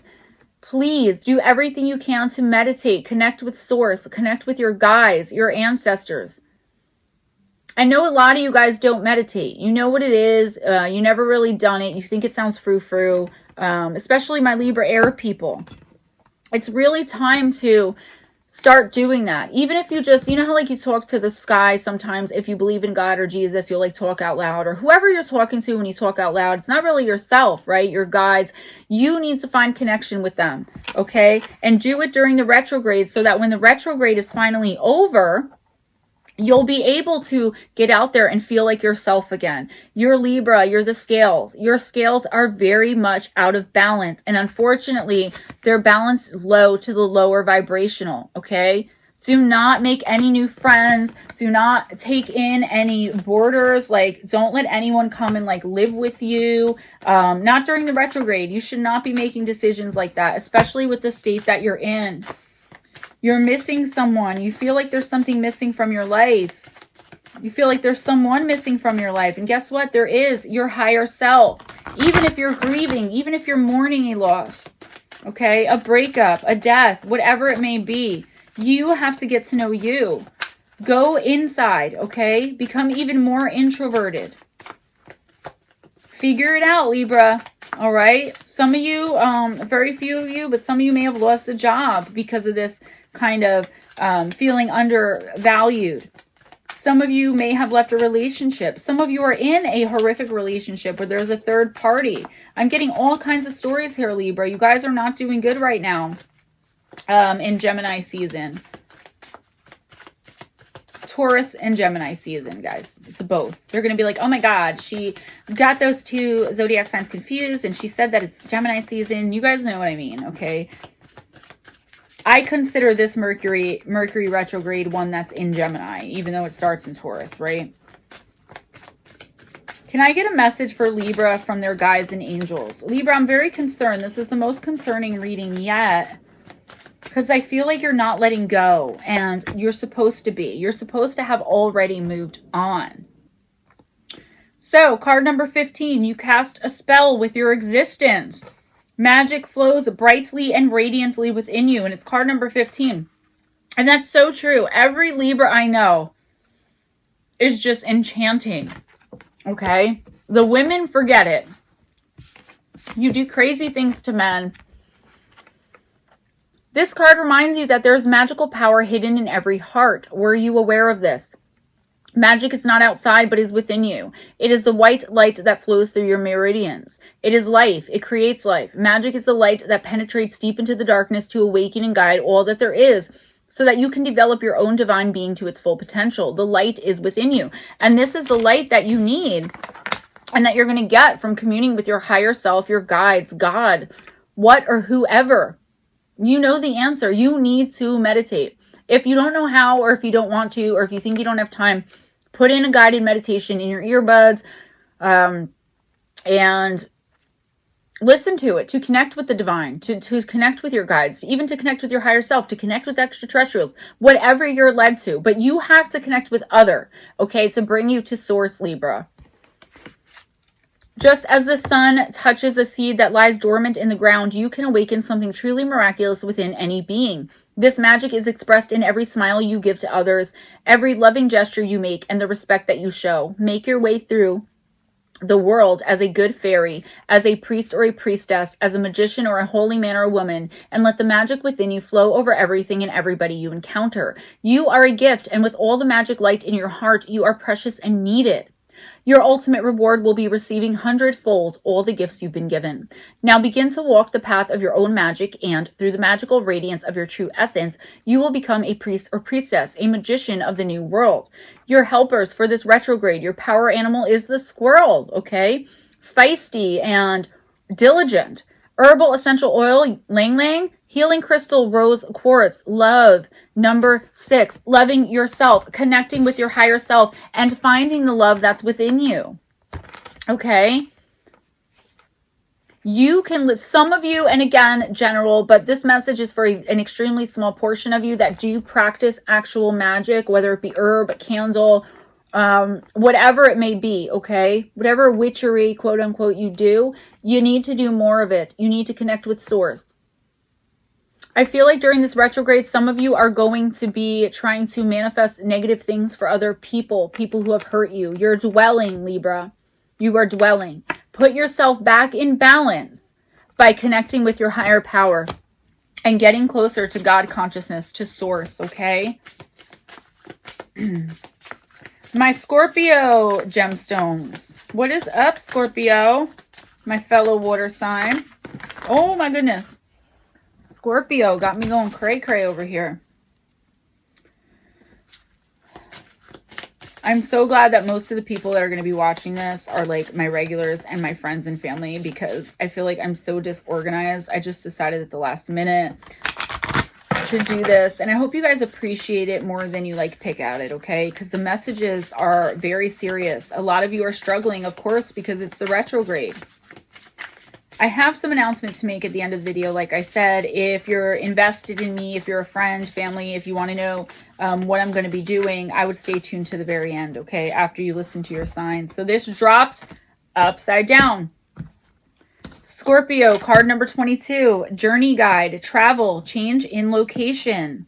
Please do everything you can to meditate, connect with source, connect with your guides, your ancestors. I know a lot of you guys don't meditate. You know what it is. You never really done it. You think it sounds frou-frou, especially my Libra air people. It's really time to start doing that. Even if you just, how like you talk to the sky sometimes, if you believe in God or Jesus, you'll like talk out loud, or whoever you're talking to when you talk out loud. It's not really yourself, right? Your guides. You need to find connection with them, okay? And do it during the retrograde so that when the retrograde is finally over, you'll be able to get out there and feel like yourself again. You're Libra, you're the scales. Your scales are very much out of balance. And unfortunately, they're balanced low to the lower vibrational, okay? Do not make any new friends. Do not take in any borders. Like, don't let anyone come and live with you. Not during the retrograde. You should not be making decisions like that, especially with the state that you're in. You're missing someone. You feel like there's something missing from your life. You feel like there's someone missing from your life. And guess what? There is your higher self. Even if you're grieving, even if you're mourning a loss, okay, a breakup, a death, whatever it may be, you have to get to know you. Go inside, okay? Become even more introverted. Figure it out, Libra. All right? Some of you, very few of you, but some of you may have lost a job because of this kind of feeling undervalued. Some of you may have left a relationship. Some of you are in a horrific relationship where there's a third party. I'm getting all kinds of stories here, Libra. You guys are not doing good right now in Gemini season. Taurus and Gemini season, guys. It's both. They're going to be like, oh my God, she got those two zodiac signs confused and she said that it's Gemini season. You guys know what I mean, okay? I consider this Mercury retrograde one that's in Gemini, even though it starts in Taurus, right? Can I get a message for Libra from their guides and angels? Libra, I'm very concerned. This is the most concerning reading yet because I feel like you're not letting go and you're supposed to be. You're supposed to have already moved on. So, card number 15, you cast a spell with your existence. Magic flows brightly and radiantly within you. And it's card number 15. And that's so true. Every Libra I know is just enchanting. Okay? The women forget it. You do crazy things to men. This card reminds you that there's magical power hidden in every heart. Were you aware of this? Magic is not outside, but is within you. It is the white light that flows through your meridians. It is life. It creates life. Magic is the light that penetrates deep into the darkness to awaken and guide all that there is, so that you can develop your own divine being to its full potential. The light is within you. And this is the light that you need and that you're going to get from communing with your higher self, your guides, God, what or whoever. You know the answer. You need to meditate. If you don't know how, or if you don't want to, or if you think you don't have time, put in a guided meditation in your earbuds and listen to it, to connect with the divine, to connect with your guides, even to connect with your higher self, to connect with extraterrestrials, whatever you're led to. But you have to connect with other, okay, to bring you to source, Libra. Just as the sun touches a seed that lies dormant in the ground, you can awaken something truly miraculous within any being. This magic is expressed in every smile you give to others, every loving gesture you make, and the respect that you show. Make your way through the world as a good fairy, as a priest or a priestess, as a magician or a holy man or a woman, and let the magic within you flow over everything and everybody you encounter. You are a gift, and with all the magic light in your heart, you are precious and needed. Your ultimate reward will be receiving 100-fold all the gifts you've been given. Now begin to walk the path of your own magic, and through the magical radiance of your true essence, you will become a priest or priestess, a magician of the new world. Your helpers for this retrograde, your power animal is the squirrel, okay? Feisty and diligent. Herbal essential oil, Lang Lang. Healing crystal, rose quartz. Love. Number 6, loving yourself, connecting with your higher self, and finding the love that's within you. Okay? You can, some of you, and again, general, but this message is for an extremely small portion of you that do practice actual magic, whether it be herb, candle, whatever it may be, okay? Whatever witchery, quote unquote, you do, you need to do more of it. You need to connect with source. I feel like during this retrograde, some of you are going to be trying to manifest negative things for other people, people who have hurt you. You're dwelling, Libra. You are dwelling. Put yourself back in balance by connecting with your higher power and getting closer to God consciousness, to source, okay? My Scorpio gemstones. What is up, Scorpio? My fellow water sign. Oh my goodness. Scorpio got me going cray-cray over here. I'm so glad that most of the people that are going to be watching this are like my regulars and my friends and family, because I feel like I'm so disorganized. I just decided at the last minute to do this, and I hope you guys appreciate it more than you like pick at it, okay? Because the messages are very serious. A lot of you are struggling, of course, because it's the retrograde. I have some announcements to make at the end of the video. Like I said, if you're invested in me, if you're a friend, family, if you want to know what I'm going to be doing, I would stay tuned to the very end, okay, after you listen to your signs. So this dropped upside down. Scorpio, card number 22, journey guide, travel, change in location.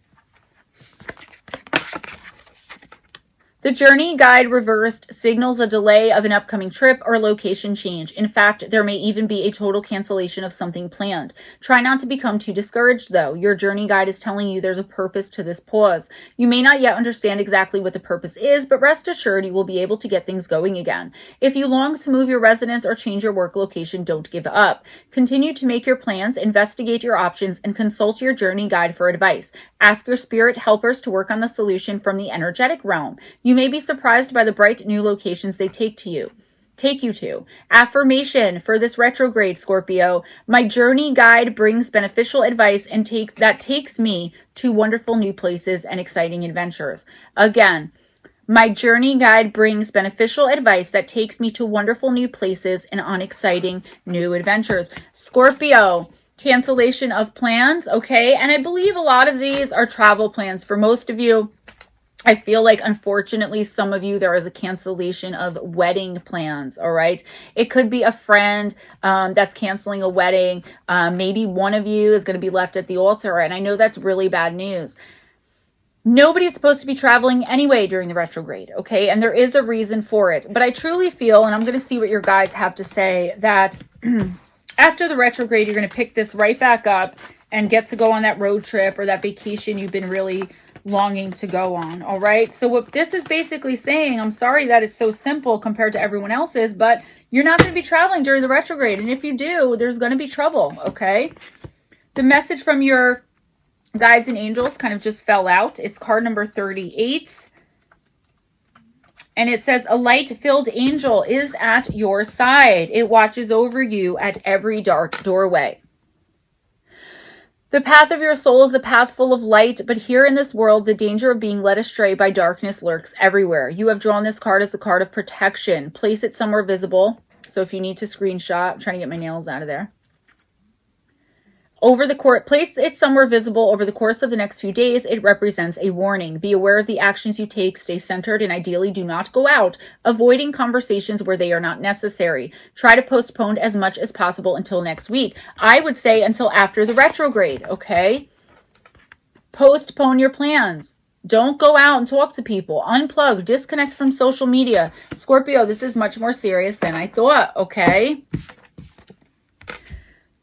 The journey guide reversed signals a delay of an upcoming trip or location change. In fact, there may even be a total cancellation of something planned. Try not to become too discouraged, though. Your journey guide is telling you there's a purpose to this pause. You may not yet understand exactly what the purpose is, but rest assured you will be able to get things going again. If you long to move your residence or change your work location, don't give up. Continue to make your plans, investigate your options, and consult your journey guide for advice. Ask your spirit helpers to work on the solution from the energetic realm. You may be surprised by the bright new locations they take you to. Affirmation for this retrograde, Scorpio. My journey guide brings beneficial advice and takes me to wonderful new places and exciting adventures. Again, my journey guide brings beneficial advice that takes me to wonderful new places and on exciting new adventures. Scorpio, cancellation of plans, okay? And I believe a lot of these are travel plans for most of you. I feel like, unfortunately, some of you, there is a cancellation of wedding plans, all right? It could be a friend that's canceling a wedding. Maybe one of you is going to be left at the altar, and I know that's really bad news. Nobody's supposed to be traveling anyway during the retrograde, okay? And there is a reason for it. But I truly feel, and I'm going to see what your guides have to say, that after the retrograde, you're going to pick this right back up and get to go on that road trip or that vacation you've been really longing to go on. All right. So what this is basically saying, I'm sorry that it's so simple compared to everyone else's, but you're not going to be traveling during the retrograde. And if you do, there's going to be trouble. Okay. The message from your guides and angels kind of just fell out. It's card number 38. And it says, a light-filled angel is at your side. It watches over you at every dark doorway. The path of your soul is a path full of light, but here in this world, the danger of being led astray by darkness lurks everywhere. You have drawn this card as a card of protection. Place it somewhere visible. So if you need to screenshot, I'm trying to get my nails out of there. Place it somewhere visible over the course of the next few days. It represents a warning. Be aware of the actions you take. Stay centered and ideally do not go out, avoiding conversations where they are not necessary. Try to postpone as much as possible until next week. I would say until after the retrograde, okay? Postpone your plans. Don't go out and talk to people. Unplug, disconnect from social media. Scorpio, this is much more serious than I thought, okay?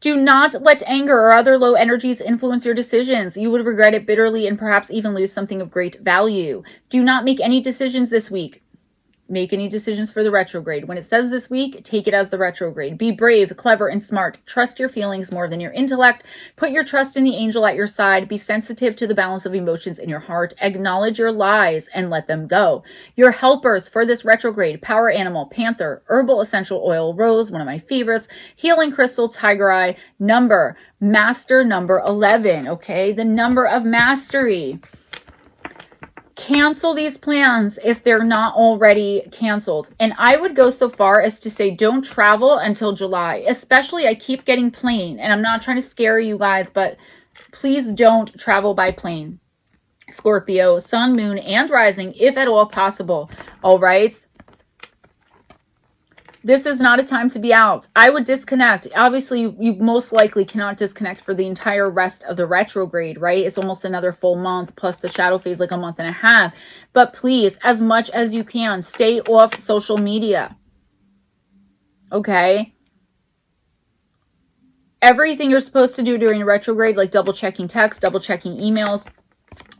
Do not let anger or other low energies influence your decisions. You would regret it bitterly and perhaps even lose something of great value. Do not make any decisions this week. Make any decisions for the retrograde. When it says this week, take it as the retrograde. Be brave, clever, and smart. Trust your feelings more than your intellect. Put your trust in the angel at your side. Be sensitive to the balance of emotions in your heart. Acknowledge your lies and let them go. Your helpers for this retrograde: power animal, panther, herbal essential oil, rose, one of my favorites, healing crystal, tiger eye, master number 11, okay? The number of mastery. Cancel these plans if they're not already canceled. And I would go so far as to say don't travel until July. Especially, I keep getting plane. And I'm not trying to scare you guys, but please don't travel by plane. Scorpio, sun, moon, and rising, if at all possible. All right? This is not a time to be out. I would disconnect. Obviously, you most likely cannot disconnect for the entire rest of the retrograde, right? It's almost another full month, plus the shadow phase, like a month and a half. But please, as much as you can, stay off social media. Okay? Everything you're supposed to do during retrograde, like double checking text, double checking emails,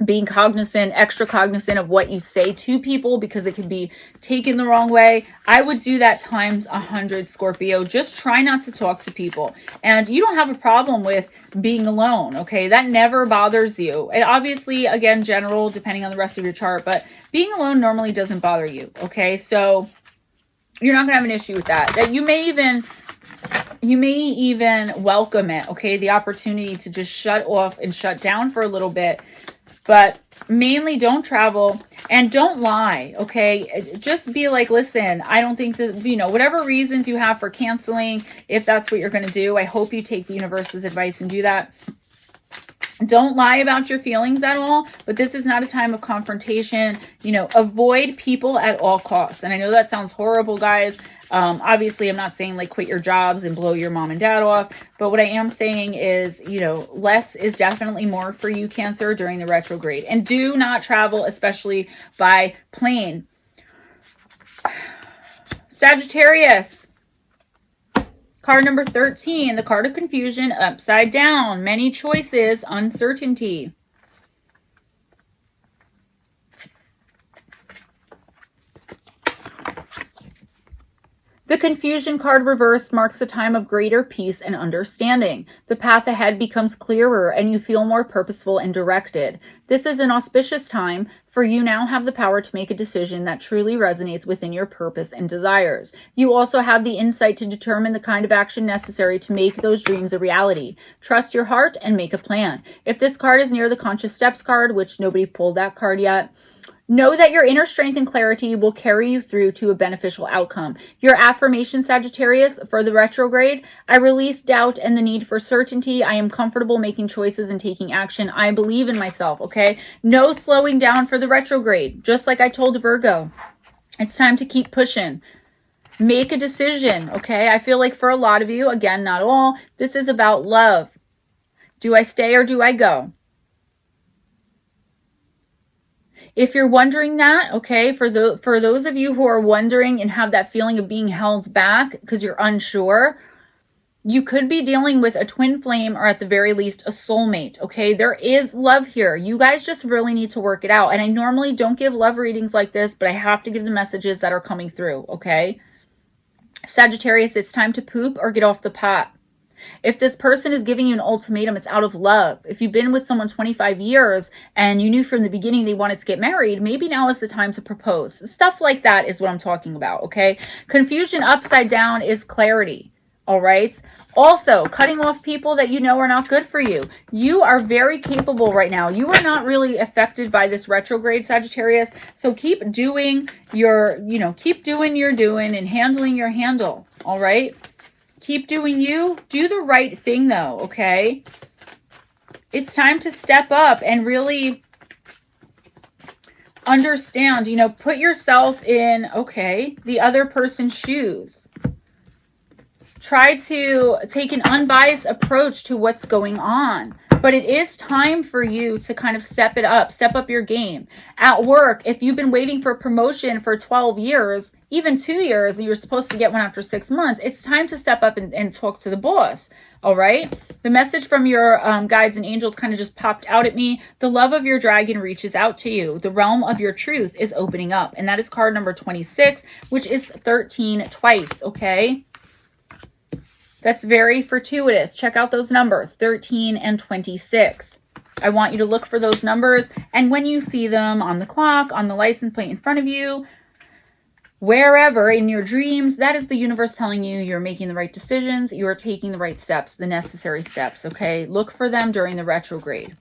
being cognizant, extra cognizant of what you say to people because it can be taken the wrong way. I would do that times 100, Scorpio. Just try not to talk to people. And you don't have a problem with being alone, okay? That never bothers you. And obviously, again, general, depending on the rest of your chart, but being alone normally doesn't bother you, okay? So you're not gonna have an issue with that. That you may even welcome it, okay? The opportunity to just shut off and shut down for a little bit. But mainly don't travel and don't lie, okay? Just be like, listen, I don't think that, whatever reasons you have for canceling, if that's what you're going to do, I hope you take the universe's advice and do that. Don't lie about your feelings at all, but this is not a time of confrontation. Avoid people at all costs. And I know that sounds horrible, guys. Obviously, I'm not saying like quit your jobs and blow your mom and dad off, but what I am saying is, less is definitely more for you, Cancer, during the retrograde. And do not travel, especially by plane. Sagittarius. Card number 13, the card of confusion, upside down. Many choices, uncertainty. The confusion card reversed marks a time of greater peace and understanding. The path ahead becomes clearer and you feel more purposeful and directed. This is an auspicious time, for you now have the power to make a decision that truly resonates within your purpose and desires. You also have the insight to determine the kind of action necessary to make those dreams a reality. Trust your heart and make a plan. If this card is near the Conscious Steps card, which nobody pulled that card yet, know that your inner strength and clarity will carry you through to a beneficial outcome. Your affirmation, Sagittarius, for the retrograde: I release doubt and the need for certainty. I am comfortable making choices and taking action. I believe in myself, okay? No slowing down for the retrograde. Just like I told Virgo, it's time to keep pushing. Make a decision, okay? I feel like for a lot of you, again, not all, this is about love. Do I stay or do I go? If you're wondering that, okay, for those of you who are wondering and have that feeling of being held back because you're unsure, you could be dealing with a twin flame or at the very least a soulmate, okay? There is love here. You guys just really need to work it out. And I normally don't give love readings like this, but I have to give the messages that are coming through, okay? Sagittarius, it's time to poop or get off the pot. If this person is giving you an ultimatum, it's out of love. If you've been with someone 25 years and you knew from the beginning they wanted to get married, maybe now is the time to propose. Stuff like that is what I'm talking about, okay? Confusion upside down is clarity, All right. Also, cutting off people that you know are not good for you. You are very capable right now. You are not really affected by this retrograde, Sagittarius. So keep doing your, keep doing your doing and handling your handle. All right. Keep doing you. Do the right thing though. Okay. It's time to step up and really understand, put yourself in, the other person's shoes. Try to take an unbiased approach to what's going on. But it is time for you to kind of step up your game. At work, if you've been waiting for a promotion for 12 years, even 2 years, and you're supposed to get one after 6 months, it's time to step up and talk to the boss. All right. The message from your guides and angels kind of just popped out at me. The love of your dragon reaches out to you. The realm of your truth is opening up. And that is card number 26, which is 13 twice. Okay. That's very fortuitous. Check out those numbers, 13 and 26. I want you to look for those numbers. And when you see them on the clock, on the license plate in front of you, wherever in your dreams, that is the universe telling you you're making the right decisions. You are taking the right steps, the necessary steps. Okay. Look for them during the retrograde.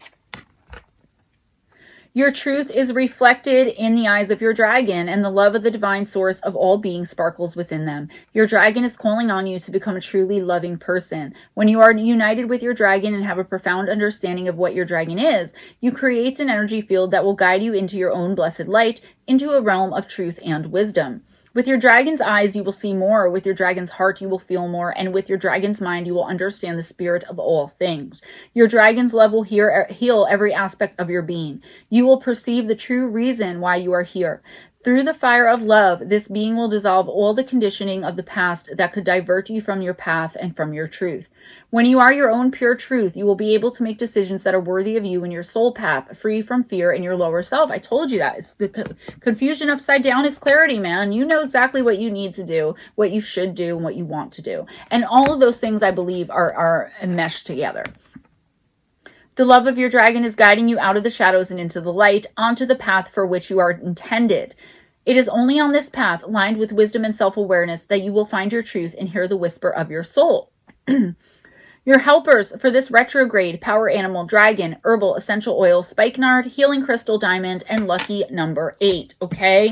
Your truth is reflected in the eyes of your dragon, and the love of the divine source of all beings sparkles within them. Your dragon is calling on you to become a truly loving person. When you are united with your dragon and have a profound understanding of what your dragon is, you create an energy field that will guide you into your own blessed light, into a realm of truth and wisdom. With your dragon's eyes, you will see more. With your dragon's heart, you will feel more. And with your dragon's mind, you will understand the spirit of all things. Your dragon's love will heal every aspect of your being. You will perceive the true reason why you are here. Through the fire of love, this being will dissolve all the conditioning of the past that could divert you from your path and from your truth. When you are your own pure truth, you will be able to make decisions that are worthy of you in your soul path, free from fear in your lower self. I told you that. It's the confusion upside down is clarity, man. You know exactly what you need to do, what you should do, and what you want to do. And all of those things, I believe, are meshed together. The love of your dragon is guiding you out of the shadows and into the light, onto the path for which you are intended. It is only on this path, lined with wisdom and self-awareness, that you will find your truth and hear the whisper of your soul. Your helpers for this retrograde: power animal, dragon, herbal essential oil, spikenard, healing crystal, diamond, and lucky number 8. Okay.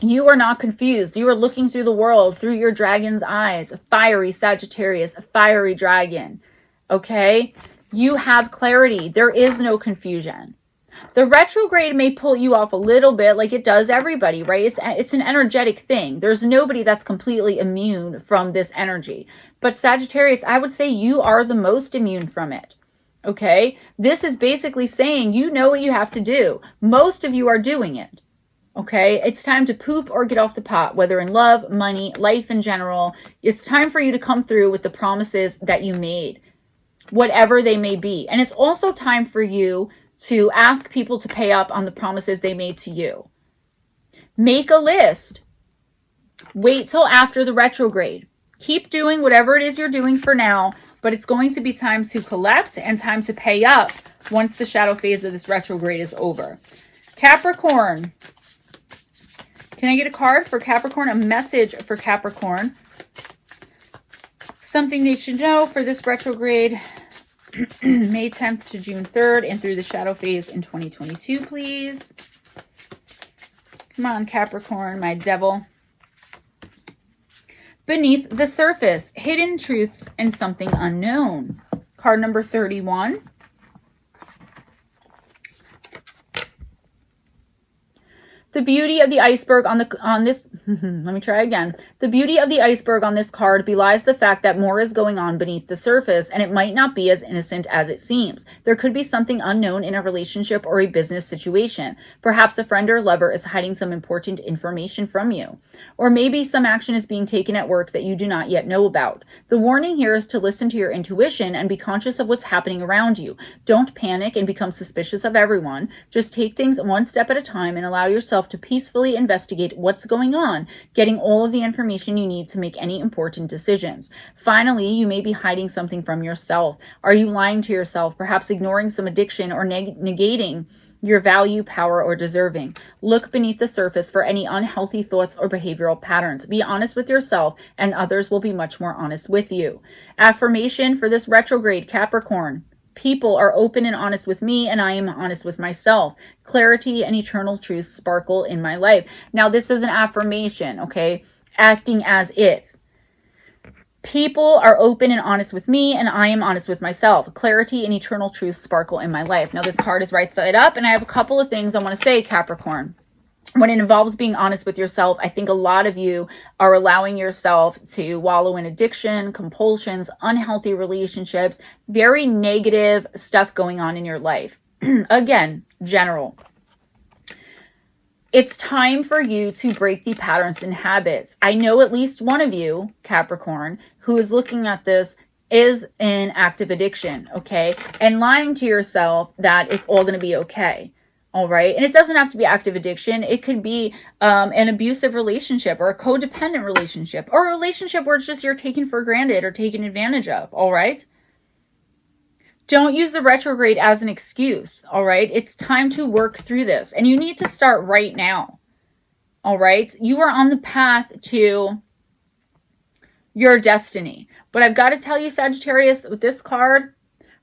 You are not confused. You are looking through the world through your dragon's eyes. A fiery Sagittarius, a fiery dragon. Okay. You have clarity. There is no confusion. The retrograde may pull you off a little bit, like it does everybody, right? It's an energetic thing. There's nobody that's completely immune from this energy. But Sagittarius, I would say you are the most immune from it. Okay? This is basically saying you know what you have to do. Most of you are doing it. Okay? It's time to poop or get off the pot, whether in love, money, life in general. It's time for you to come through with the promises that you made, whatever they may be. And it's also time for you to ask people to pay up on the promises they made to you. Make a list. Wait till after the retrograde. Keep doing whatever it is you're doing for now, but it's going to be time to collect and time to pay up once the shadow phase of this retrograde is over. Capricorn. Can I get a card for Capricorn? A message for Capricorn. Something they should know for this retrograde. May 10th to June 3rd and through the shadow phase in 2022, please. Come on, Capricorn, my devil. Beneath the surface, hidden truths and something unknown. Card number 31. The beauty of the iceberg on this, let me try again. The beauty of the iceberg on this card belies the fact that more is going on beneath the surface, and it might not be as innocent as it seems. There could be something unknown in a relationship or a business situation. Perhaps a friend or lover is hiding some important information from you. Or maybe some action is being taken at work that you do not yet know about. The warning here is to listen to your intuition and be conscious of what's happening around you. Don't panic and become suspicious of everyone. Just take things one step at a time and allow yourself to peacefully investigate what's going on, getting all of the information you need to make any important decisions. Finally, you may be hiding something from yourself. Are you lying to yourself, perhaps ignoring some addiction or negating your value, power, or deserving. Look beneath the surface for any unhealthy thoughts or behavioral patterns. Be honest with yourself, and others will be much more honest with you. Affirmation for this retrograde, Capricorn. People are open and honest with me, and I am honest with myself. Clarity and eternal truth sparkle in my life. Now, this is an affirmation, okay? Acting as if. People are open and honest with me, and I am honest with myself. Clarity and eternal truth sparkle in my life. Now, this card is right side up, and I have a couple of things I want to say, Capricorn. When it involves being honest with yourself, I think a lot of you are allowing yourself to wallow in addiction, compulsions, unhealthy relationships, very negative stuff going on in your life. Again, general. It's time for you to break the patterns and habits. I know at least one of you, Capricorn, who is looking at this is in active addiction, okay? And lying to yourself that it's all going to be okay. All right. And it doesn't have to be active addiction. It could be an abusive relationship or a codependent relationship or a relationship where it's just you're taken for granted or taken advantage of. All right. Don't use the retrograde as an excuse. All right. It's time to work through this, and you need to start right now. All right. You are on the path to your destiny. But I've got to tell you, Sagittarius, with this card,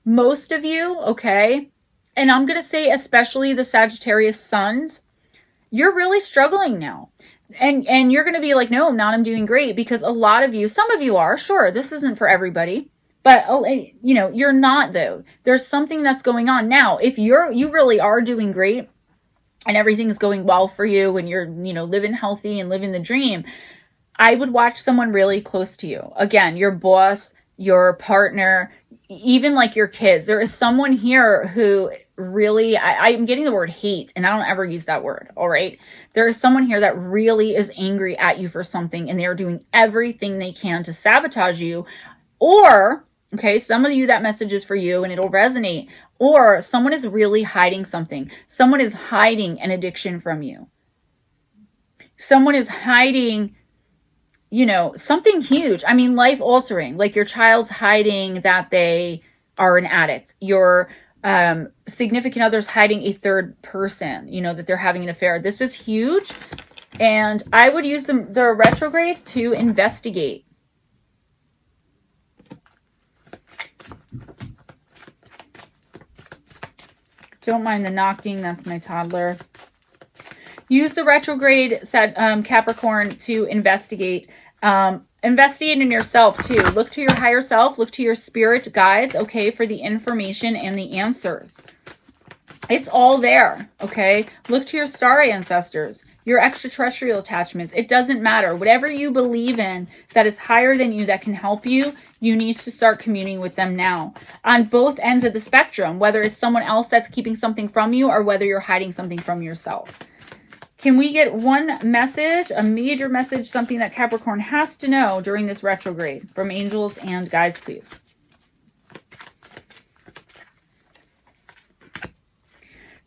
most of you, okay, and I'm going to say especially the Sagittarius suns, you're really struggling now. And you're going to be like, no, I'm not. I'm doing great. Because a lot of you, some of you are, sure, this isn't for everybody. But, you know, you're not, though. There's something that's going on. Now, if you really are doing great and everything's going well for you and you're, you know, living healthy and living the dream, I would watch someone really close to you. Again, your boss, your partner, even like your kids. There is someone here who really, I'm getting the word hate, and I don't ever use that word, all right? There is someone here that really is angry at you for something, and they are doing everything they can to sabotage you. Or, okay, some of you, that message is for you, and it'll resonate. Or someone is really hiding something. Someone is hiding an addiction from you. Someone is hiding, you know, something huge. I mean, life altering, like your child's hiding that they are an addict. Your significant other's hiding a third person, you know, that they're having an affair. This is huge. And I would use the retrograde to investigate. Don't mind the knocking. That's my toddler. Use the retrograde, Capricorn, to investigate. Investigate in yourself, too. Look to your higher self. Look to your spirit guides, okay, for the information and the answers. It's all there, okay? Look to your star ancestors, your extraterrestrial attachments. It doesn't matter. Whatever you believe in that is higher than you, that can help you, you need to start communing with them now. On both ends of the spectrum, whether it's someone else that's keeping something from you or whether you're hiding something from yourself. Can we get one message, a major message, something that Capricorn has to know during this retrograde from angels and guides, please?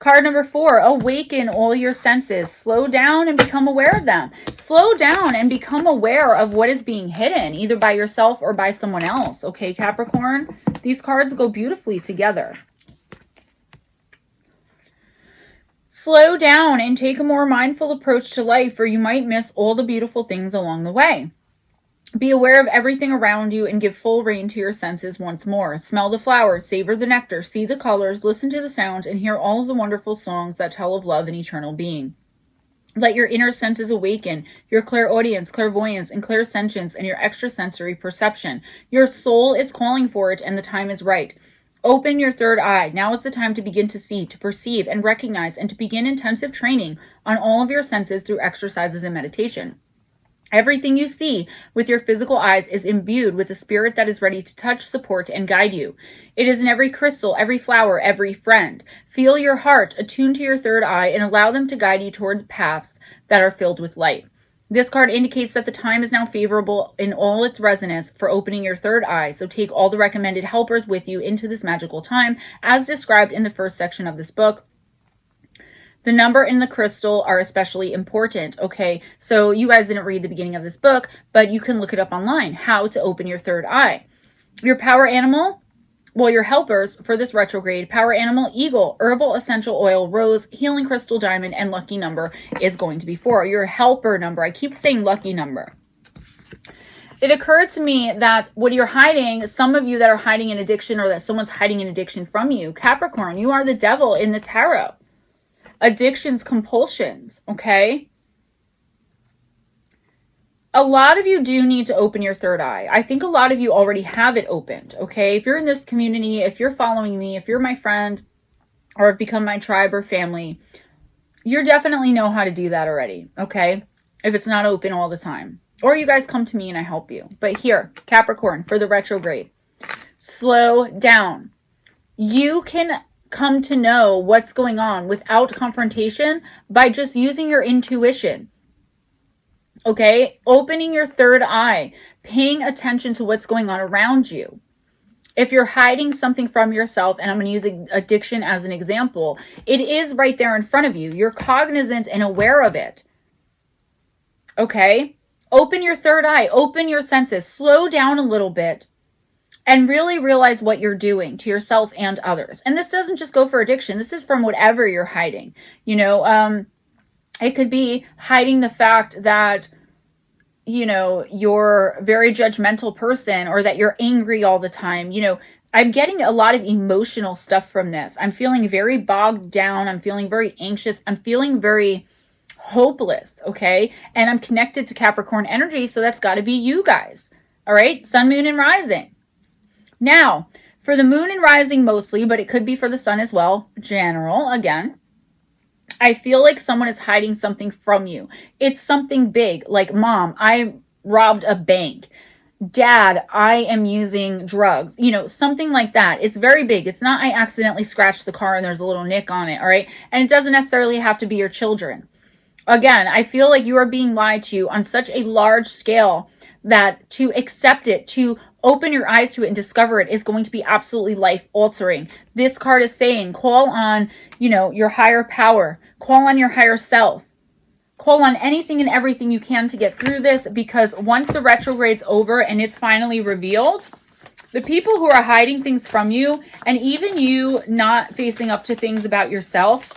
Card number 4, awaken all your senses. Slow down and become aware of them. Slow down and become aware of what is being hidden, either by yourself or by someone else. Okay, Capricorn? These cards go beautifully together. Slow down and take a more mindful approach to life, or you might miss all the beautiful things along the way. Be aware of everything around you and give full rein to your senses once more. Smell the flowers, savor the nectar, see the colors, listen to the sounds, and hear all of the wonderful songs that tell of love and eternal being. Let your inner senses awaken, your clairaudience, clairvoyance, and clairsentience, and your extrasensory perception. Your soul is calling for it, and the time is right. Open your third eye. Now is the time to begin to see, to perceive, and recognize, and to begin intensive training on all of your senses through exercises and meditation. Everything you see with your physical eyes is imbued with a spirit that is ready to touch, support, and guide you. It is in every crystal, every flower, every friend. Feel your heart, attune to your third eye, and allow them to guide you toward paths that are filled with light. This card indicates that the time is now favorable in all its resonance for opening your third eye, so take all the recommended helpers with you into this magical time, as described in the first section of this book. The number and the crystal are especially important, okay? So you guys didn't read the beginning of this book, but you can look it up online, how to open your third eye. Your power animal Well, your helpers for this retrograde: power animal, eagle, herbal essential oil, rose, healing crystal, diamond, and lucky number is going to be 4. Your helper number. I keep saying lucky number. It occurred to me that what you're hiding, some of you that are hiding an addiction, or that someone's hiding an addiction from you, Capricorn, you are the devil in the tarot. Addictions, compulsions, okay? A lot of you do need to open your third eye. I think a lot of you already have it opened, okay? If you're in this community, if you're following me, if you're my friend, or have become my tribe or family, you definitely know how to do that already, okay? If it's not open all the time. Or you guys come to me and I help you. But here, Capricorn, for the retrograde, slow down. You can come to know what's going on without confrontation by just using your intuition. Okay? Opening your third eye, paying attention to what's going on around you. If you're hiding something from yourself, and I'm going to use addiction as an example, it is right there in front of you. You're cognizant and aware of it. Okay? Open your third eye, open your senses, slow down a little bit, and really realize what you're doing to yourself and others. And this doesn't just go for addiction. This is from whatever you're hiding. You know, it could be hiding the fact that, you know, you're a very judgmental person, or that you're angry all the time. You know, I'm getting a lot of emotional stuff from this. I'm feeling very bogged down. I'm feeling very anxious. I'm feeling very hopeless, okay? And I'm connected to Capricorn energy, so that's got to be you guys. All right? Sun, moon, and rising. Now, for the moon and rising mostly, but it could be for the sun as well, general, again, I feel like someone is hiding something from you. It's something big, like, Mom, I robbed a bank. Dad, I am using drugs. You know, something like that. It's very big. It's not I accidentally scratched the car and there's a little nick on it, all right? And it doesn't necessarily have to be your children. Again, I feel like you are being lied to on such a large scale that to accept it, to open your eyes to it and discover it, is going to be absolutely life-altering. This card is saying, call on, you know, your higher power. Call on your higher self. Call on anything and everything you can to get through this, because once the retrograde's over and it's finally revealed, the people who are hiding things from you, and even you not facing up to things about yourself,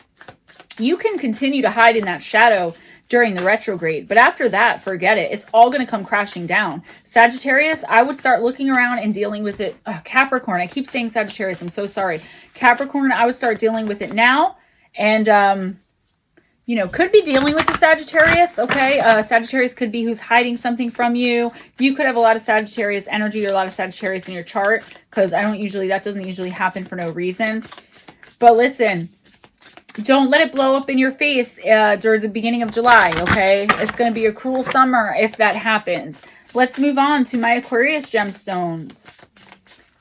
you can continue to hide in that shadow during the retrograde. But after that, forget it. It's all going to come crashing down. Sagittarius, I would start looking around and dealing with it. Capricorn, I keep saying Sagittarius. I'm so sorry. Capricorn, I would start dealing with it now. And, you know, could be dealing with the Sagittarius, okay? Sagittarius could be who's hiding something from you. You could have a lot of Sagittarius energy or a lot of Sagittarius in your chart, because that doesn't usually happen for no reason. But listen, don't let it blow up in your face during the beginning of July, okay? It's going to be a cruel summer if that happens. Let's move on to my Aquarius gemstones.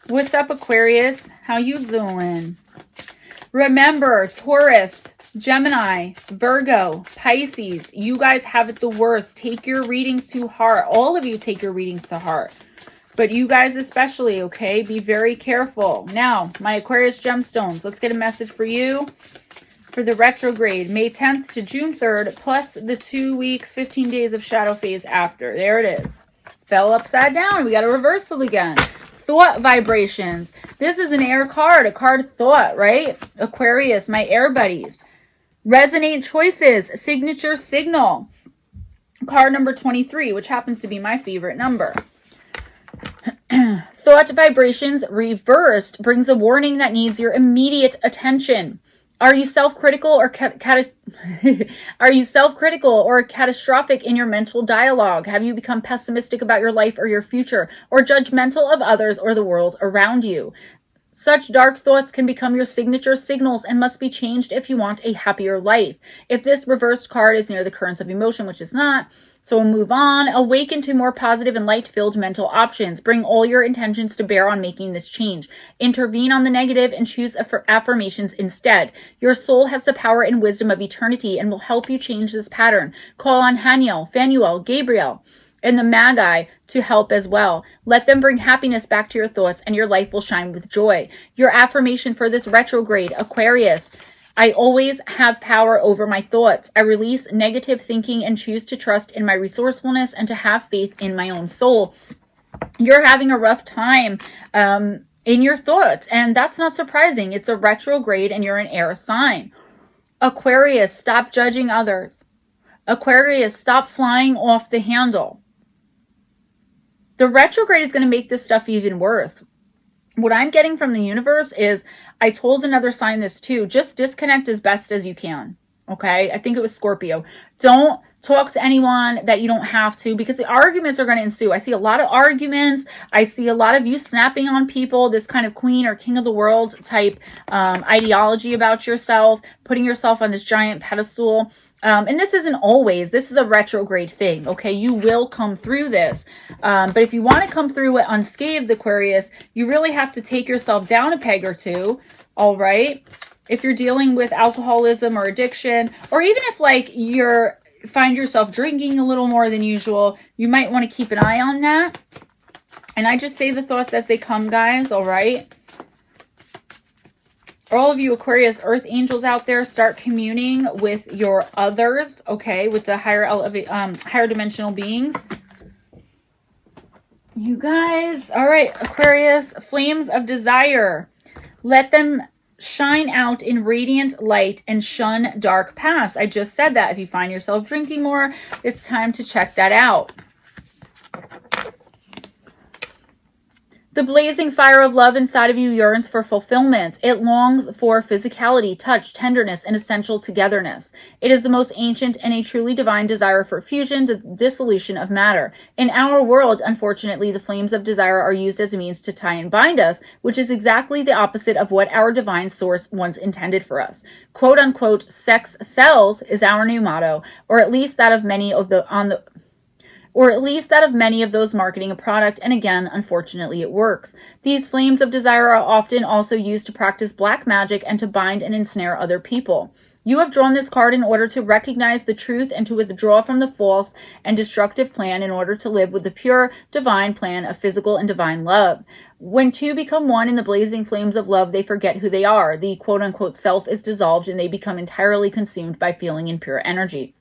What's up, Aquarius? How you doing? Remember, Taurus, Gemini, Virgo, Pisces, you guys have it the worst. Take your readings to heart. All of you take your readings to heart. But you guys especially, okay? Be very careful. Now, my Aquarius gemstones. Let's get a message for you. For the retrograde, May 10th to June 3rd, plus the 2 weeks, 15 days of shadow phase after. There it is. Fell upside down. We got a reversal again. Thought vibrations. This is an air card, a card thought, right? Aquarius, my air buddies. Resonate choices, signature signal. Card number 23, which happens to be my favorite number. Thought vibrations reversed brings a warning that needs your immediate attention. Are you self-critical or catastrophic in your mental dialogue? Have you become pessimistic about your life or your future, or judgmental of others or the world around you? Such dark thoughts can become your signature signals and must be changed if you want a happier life. If this reversed card is near the currents of emotion, which it's not, so we'll move on. Awaken to more positive and light-filled mental options. Bring all your intentions to bear on making this change. Intervene on the negative and choose affirmations instead. Your soul has the power and wisdom of eternity and will help you change this pattern. Call on Haniel, Phanuel, Gabriel, and the Magi to help as well. Let them bring happiness back to your thoughts and your life will shine with joy. Your affirmation for this retrograde, Aquarius: I always have power over my thoughts. I release negative thinking and choose to trust in my resourcefulness and to have faith in my own soul. You're having a rough time in your thoughts. And that's not surprising. It's a retrograde and you're an air sign. Aquarius, stop judging others. Aquarius, stop flying off the handle. The retrograde is going to make this stuff even worse. What I'm getting from the universe is, I told another sign this too, just disconnect as best as you can. Okay? I think it was Scorpio. Don't talk to anyone that you don't have to, because the arguments are going to ensue. I see a lot of arguments. I see a lot of you snapping on people, this kind of queen or king of the world type ideology about yourself, putting yourself on this giant pedestal. And this isn't always, this is a retrograde thing, okay? You will come through this. But if you want to come through it unscathed, Aquarius, you really have to take yourself down a peg or two, all right? If you're dealing with alcoholism or addiction, or even if like find yourself drinking a little more than usual, you might want to keep an eye on that. And I just say the thoughts as they come, guys, all right? For all of you Aquarius earth angels out there, start communing with your others, okay, with the higher dimensional beings. You guys, all right, Aquarius, flames of desire. Let them shine out in radiant light and shun dark paths. I just said that. If you find yourself drinking more, it's time to check that out. The blazing fire of love inside of you yearns for fulfillment. It longs for physicality, touch, tenderness, and essential togetherness. It is the most ancient and a truly divine desire for fusion, dissolution of matter. In our world, unfortunately, the flames of desire are used as a means to tie and bind us, which is exactly the opposite of what our divine source once intended for us. Quote unquote, sex sells is our new motto, or at least that of many of those marketing a product, and again, unfortunately, it works. These flames of desire are often also used to practice black magic and to bind and ensnare other people. You have drawn this card in order to recognize the truth and to withdraw from the false and destructive plan in order to live with the pure, divine plan of physical and divine love. When two become one in the blazing flames of love, they forget who they are. The quote-unquote self is dissolved and they become entirely consumed by feeling in pure energy.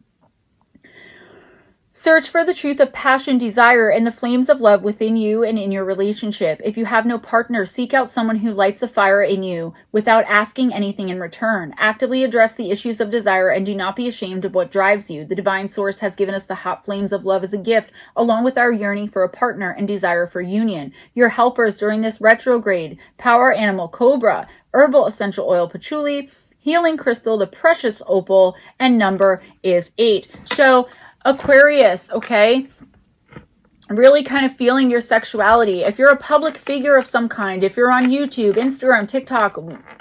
Search for the truth of passion, desire, and the flames of love within you and in your relationship. If you have no partner, seek out someone who lights a fire in you without asking anything in return. Actively address the issues of desire and do not be ashamed of what drives you. The divine source has given us the hot flames of love as a gift, along with our yearning for a partner and desire for union. Your helpers during this retrograde: power animal cobra, herbal essential oil patchouli, healing crystal the precious opal, and number is 8. So Aquarius, okay, really kind of feeling your sexuality. If you're a public figure of some kind, if you're on YouTube, Instagram, TikTok,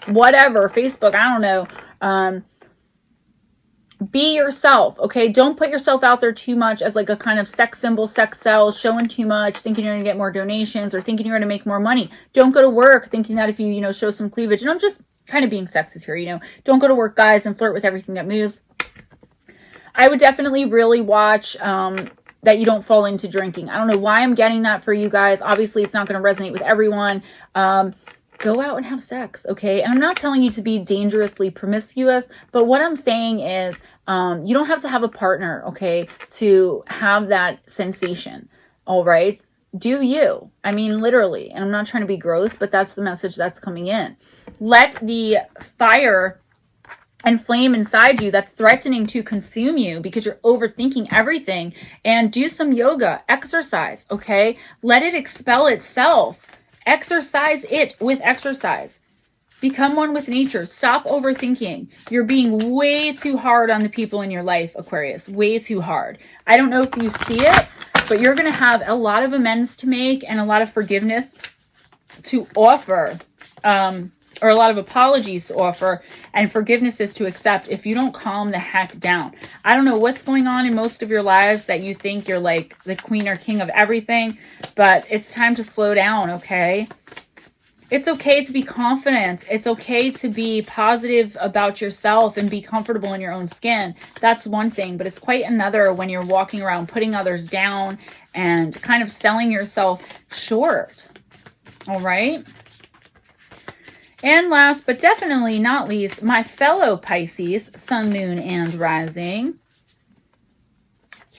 whatever, Facebook, I don't know, be yourself, okay? Don't put yourself out there too much as like a kind of sex symbol, sex sells, showing too much, thinking you're going to get more donations or thinking you're going to make more money. Don't go to work thinking that if you, show some cleavage, and I'm just kind of being sexist here, don't go to work, guys, and flirt with everything that moves. I would definitely really watch that you don't fall into drinking. I don't know why I'm getting that for you guys. Obviously, it's not going to resonate with everyone. Go out and have sex, okay? And I'm not telling you to be dangerously promiscuous, but what I'm saying is you don't have to have a partner, okay, to have that sensation, all right? Do you. I mean, literally. And I'm not trying to be gross, but that's the message that's coming in. Let the fire and flame inside you that's threatening to consume you because you're overthinking everything, and do some yoga, exercise, okay? Let it expel itself. Exercise it with exercise. Become one with nature. Stop overthinking. You're being way too hard on the people in your life, Aquarius. Way too hard. I don't know if you see it, but you're going to have a lot of amends to make and a lot of forgiveness to offer. Or a lot of apologies to offer and forgivenesses to accept if you don't calm the heck down. I don't know what's going on in most of your lives that you think you're like the queen or king of everything, but it's time to slow down, okay? It's okay to be confident. It's okay to be positive about yourself and be comfortable in your own skin. That's one thing, but it's quite another when you're walking around putting others down and kind of selling yourself short, all right? And last, but definitely not least, my fellow Pisces, sun, moon, and rising.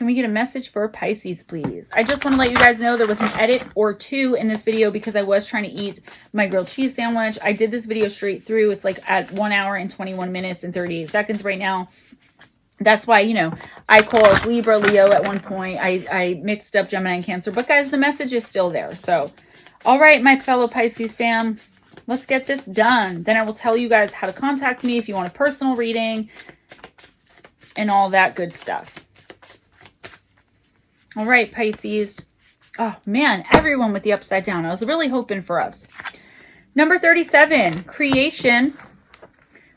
Can we get a message for Pisces, please? I just want to let you guys know there was an edit or two in this video because I was trying to eat my grilled cheese sandwich. I did this video straight through. It's like at 1 hour and 21 minutes and 38 seconds right now. That's why, you know, I called Libra, Leo at one point. I mixed up Gemini and Cancer. But guys, the message is still there. So, all right, my fellow Pisces fam, let's get this done. Then I will tell you guys how to contact me if you want a personal reading and all that good stuff. All right, Pisces. Oh, man, everyone with the upside down. I was really hoping for us. Number 37, creation,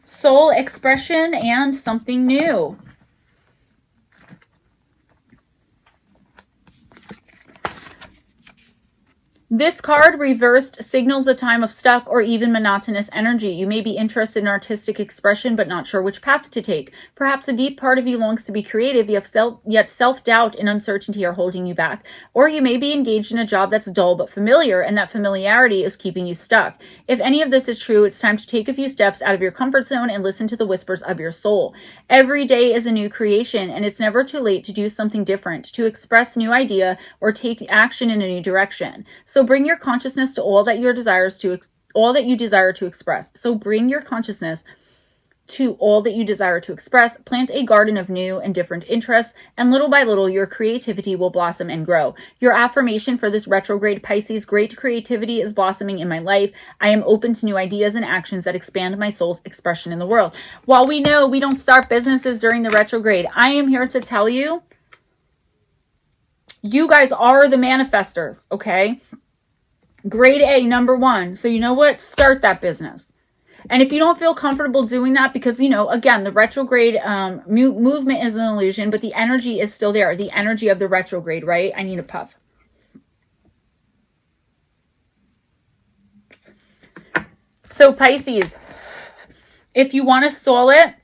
soul expression, and something new. This card reversed signals a time of stuck or even monotonous energy. You may be interested in artistic expression, but not sure which path to take. Perhaps a deep part of you longs to be creative, yet self-doubt and uncertainty are holding you back. Or you may be engaged in a job that's dull but familiar, and that familiarity is keeping you stuck. If any of this is true, it's time to take a few steps out of your comfort zone and listen to the whispers of your soul. Every day is a new creation, and it's never too late to do something different, to express new idea, or take action in a new direction. So bring your consciousness to all that you desire to express. So bring your consciousness to all that you desire to express. Plant a garden of new and different interests, and little by little, your creativity will blossom and grow. Your affirmation for this retrograde Pisces: great creativity is blossoming in my life. I am open to new ideas and actions that expand my soul's expression in the world. While we know we don't start businesses during the retrograde, I am here to tell you, you guys are the manifestors, okay? Grade A, number 1. So you know what? Start that business. And if you don't feel comfortable doing that, because, you know, again, the retrograde movement is an illusion, but the energy is still there. The energy of the retrograde, right? I need a puff. So Pisces, if you want to stall it,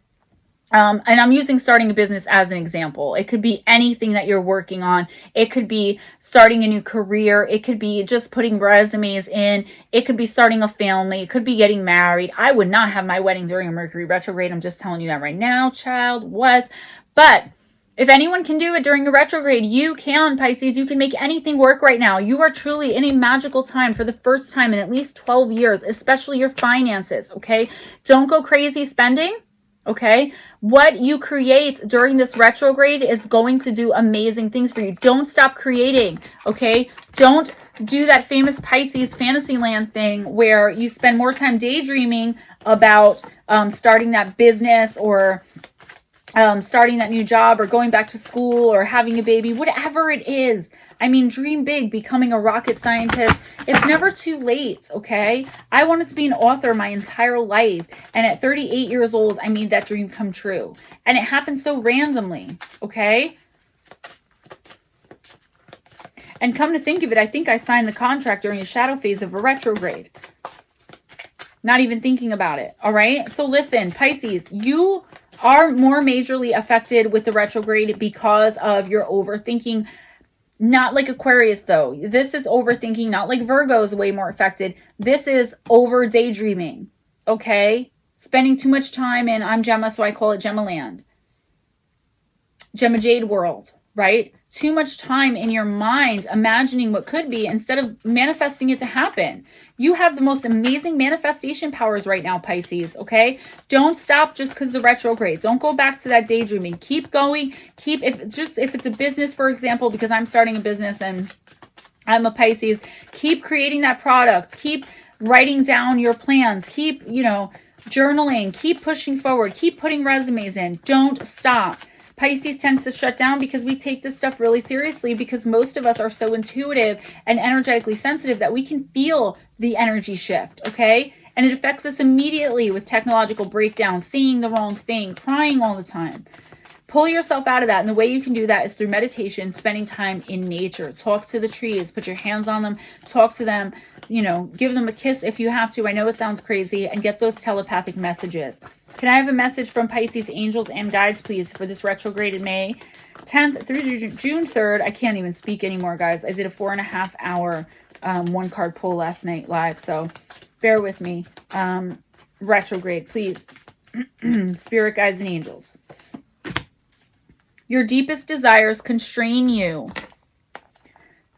and I'm using starting a business as an example. It could be anything that you're working on. It could be starting a new career. It could be just putting resumes in. It could be starting a family. It could be getting married. I would not have my wedding during a Mercury retrograde. I'm just telling you that right now, child. What? But if anyone can do it during a retrograde, you can, Pisces. You can make anything work right now. You are truly in a magical time for the first time in at least 12 years, especially your finances, okay? Don't go crazy spending. Okay, what you create during this retrograde is going to do amazing things for you. Don't stop creating, okay? Don't do that famous Pisces Fantasyland thing where you spend more time daydreaming about starting that business or starting that new job or going back to school or having a baby, whatever it is. I mean, dream big, becoming a rocket scientist. It's never too late, okay? I wanted to be an author my entire life. And at 38 years old, I made that dream come true. And it happened so randomly, okay? And come to think of it, I think I signed the contract during a shadow phase of a retrograde. Not even thinking about it, all right? So listen, Pisces, you are more majorly affected with the retrograde because of your overthinking. Not like Aquarius, though. This is overthinking, not like Virgo is way more affected. This is over daydreaming, okay? Spending too much time in, I'm Gemma, so I call it Gemma Land. Gemma Jade world, right? Too much time in your mind imagining what could be instead of manifesting it to happen. You have the most amazing manifestation powers right now, Pisces, okay? Don't stop just because the retrograde. Don't go back to that daydreaming. Keep going. If it's a business, for example, because I'm starting a business and I'm a Pisces, keep creating that product. Keep writing down your plans. Keep, journaling. Keep pushing forward. Keep putting resumes in. Don't stop. Pisces tends to shut down because we take this stuff really seriously because most of us are so intuitive and energetically sensitive that we can feel the energy shift, okay? And it affects us immediately with technological breakdown, seeing the wrong thing, crying all the time. Pull yourself out of that. And the way you can do that is through meditation, spending time in nature. Talk to the trees, put your hands on them, talk to them, give them a kiss if you have to. I know it sounds crazy, and get those telepathic messages. Can I have a message from Pisces angels and guides, please, for this retrograde in May 10th through June 3rd? I can't even speak anymore, guys. I did a 4.5 hour one card pull last night live, so bear with me. Retrograde, please. Spirit guides and angels. Your deepest desires constrain you.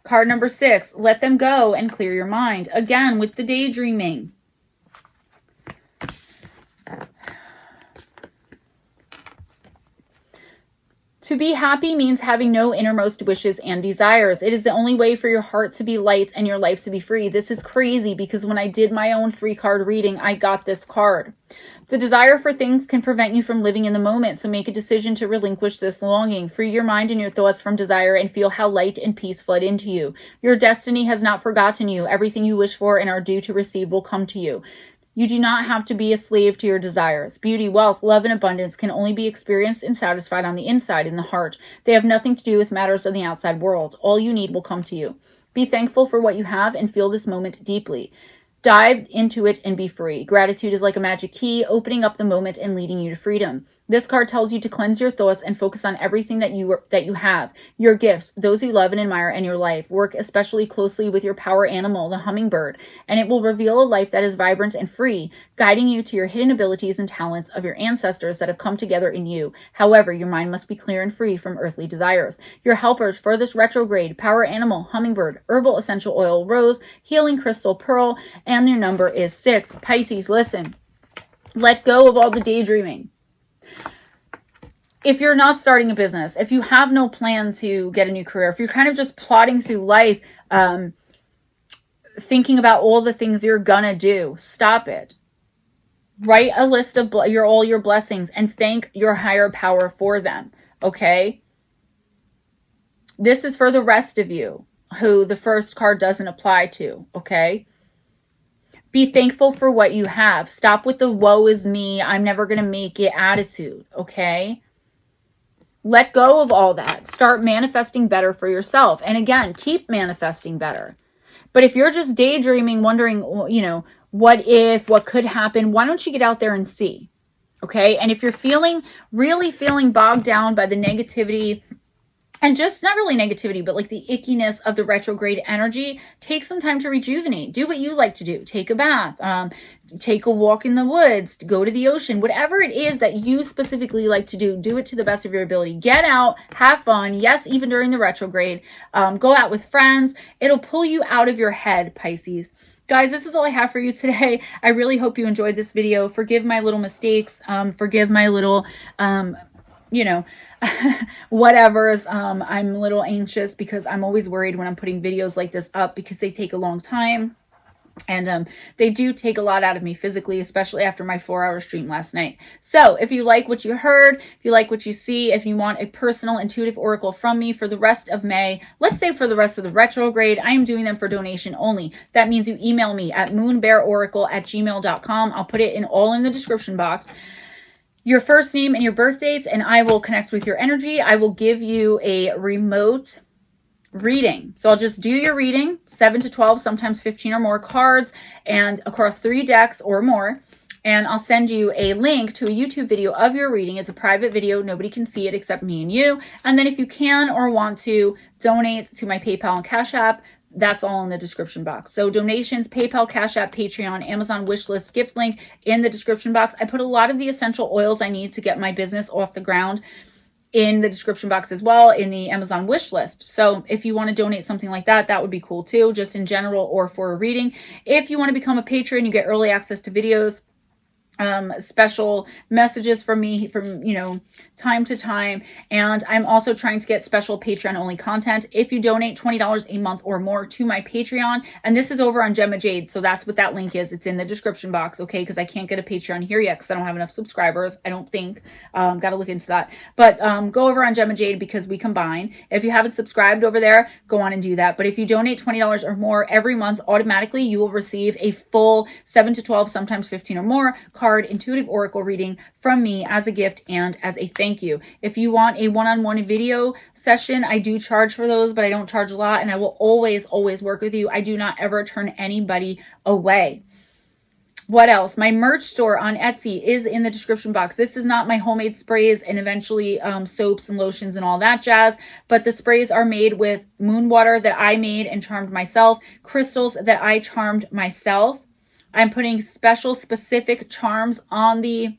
Card number 6, let them go and clear your mind. Again, with the daydreaming. To be happy means having no innermost wishes and desires. It is the only way for your heart to be light and your life to be free. This is crazy because when I did my own 3-card reading, I got this card. The desire for things can prevent you from living in the moment, so make a decision to relinquish this longing. Free your mind and your thoughts from desire and feel how light and peace flood into you. Your destiny has not forgotten you. Everything you wish for and are due to receive will come to you. You do not have to be a slave to your desires. Beauty, wealth, love, and abundance can only be experienced and satisfied on the inside, in the heart. They have nothing to do with matters of the outside world. All you need will come to you. Be thankful for what you have and feel this moment deeply. Dive into it and be free. Gratitude is like a magic key, opening up the moment and leading you to freedom. This card tells you to cleanse your thoughts and focus on everything that you have, your gifts, those you love and admire, and your life. Work especially closely with your power animal, the hummingbird, and it will reveal a life that is vibrant and free, guiding you to your hidden abilities and talents of your ancestors that have come together in you. However, your mind must be clear and free from earthly desires. Your helpers for this retrograde: power animal, hummingbird, herbal essential oil, rose, healing crystal, pearl, and your number is 6. Pisces, listen. Let go of all the daydreaming. If you're not starting a business, if you have no plan to get a new career, if you're kind of just plodding through life, thinking about all the things you're gonna do, stop it. Write a list of all your blessings and thank your higher power for them, okay? This is for the rest of you who the first card doesn't apply to, okay? Be thankful for what you have. Stop with the woe is me, I'm never gonna make it attitude, okay? Let go of all that. Start manifesting better for yourself. And again, keep manifesting better. But if you're just daydreaming, wondering, you know, what if, what could happen, why don't you get out there and see? Okay? And if you're really feeling bogged down by the negativity, and just not really negativity, but like the ickiness of the retrograde energy, take some time to rejuvenate. Do what you like to do. Take a bath, take a walk in the woods, go to the ocean, whatever it is that you specifically like to do, do it to the best of your ability. Get out, have fun. Yes, even during the retrograde, go out with friends. It'll pull you out of your head, Pisces. Guys, this is all I have for you today. I really hope you enjoyed this video. Forgive my little mistakes. Forgive my little, you know, whatever's. I'm a little anxious because I'm always worried when I'm putting videos like this up because they take a long time. And they do take a lot out of me physically, especially after my 4-hour stream last night. So if you like what you heard, if you like what you see, if you want a personal intuitive oracle from me for the rest of May, let's say for the rest of the retrograde, I am doing them for donation only. That means you email me at MoonBearOracle@gmail.com. I'll put it all in the description box. Your first name and your birth dates, and I will connect with your energy. I will give you a remote reading. So I'll just do your reading, 7 to 12, sometimes 15 or more cards, and across 3 decks or more. And I'll send you a link to a YouTube video of your reading. It's a private video. Nobody can see it except me and you. And then if you can or want to donate to my PayPal and Cash App, that's all in the description box. So donations, PayPal, Cash App, Patreon, Amazon wishlist, gift link in the description box. I put a lot of the essential oils I need to get my business off the ground in the description box as well, in the Amazon wish list. So if you want to donate something like that, that would be cool too, just in general or for a reading. If you want to become a patron, you get early access to videos, special messages from me from, you know, time to time. And I'm also trying to get special Patreon only content. If you donate $20 a month or more to my Patreon, and this is over on Gemma Jade, so that's what that link is. It's in the description box, okay? Because I can't get a Patreon here yet because I don't have enough subscribers, I don't think. Got to look into that. But go over on Gemma Jade because we combine. If you haven't subscribed over there, go on and do that. But if you donate $20 or more every month, automatically you will receive a full 7 to 12, sometimes 15 or more card intuitive oracle reading from me as a gift and as a thank you. If you want a one-on-one video session, I do charge for those, but I don't charge a lot, and I will always work with you. I do not ever turn anybody away. What else? My merch store on Etsy is in the description box. This is not my homemade sprays and eventually soaps and lotions and all that jazz, but the sprays are made with moon water that I made and charmed myself, crystals that I charmed myself. I'm putting special specific charms on the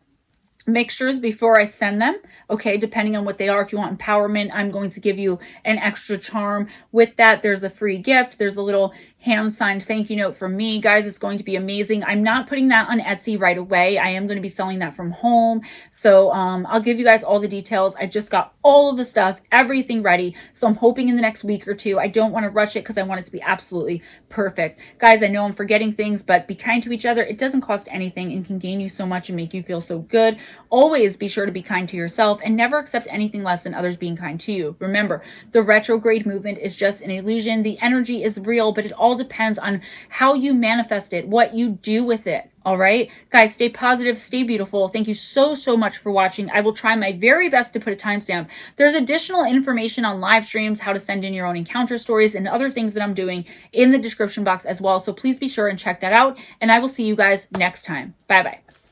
mixtures before I send them, okay, depending on what they are. If you want empowerment, I'm going to give you an extra charm. With that, there's a free gift. There's a little hand-signed thank you note from me. Guys, it's going to be amazing. I'm not putting that on Etsy right away. I am going to be selling that from home. So I'll give you guys all the details. I just got all of the stuff, everything ready. So I'm hoping in the next week or two. I don't want to rush it because I want it to be absolutely perfect. Guys, I know I'm forgetting things, but be kind to each other. It doesn't cost anything and can gain you so much and make you feel so good. Always be sure to be kind to yourself and never accept anything less than others being kind to you. Remember, the retrograde movement is just an illusion. The energy is real, but it all depends on how you manifest it, what you do with it. All right, guys, stay positive, stay beautiful. Thank you so much for watching. I will try my very best to put a timestamp. There's additional information on live streams, how to send in your own encounter stories, and other things that I'm doing in the description box as well. So please be sure and check that out. And I will see you guys next time. Bye-bye.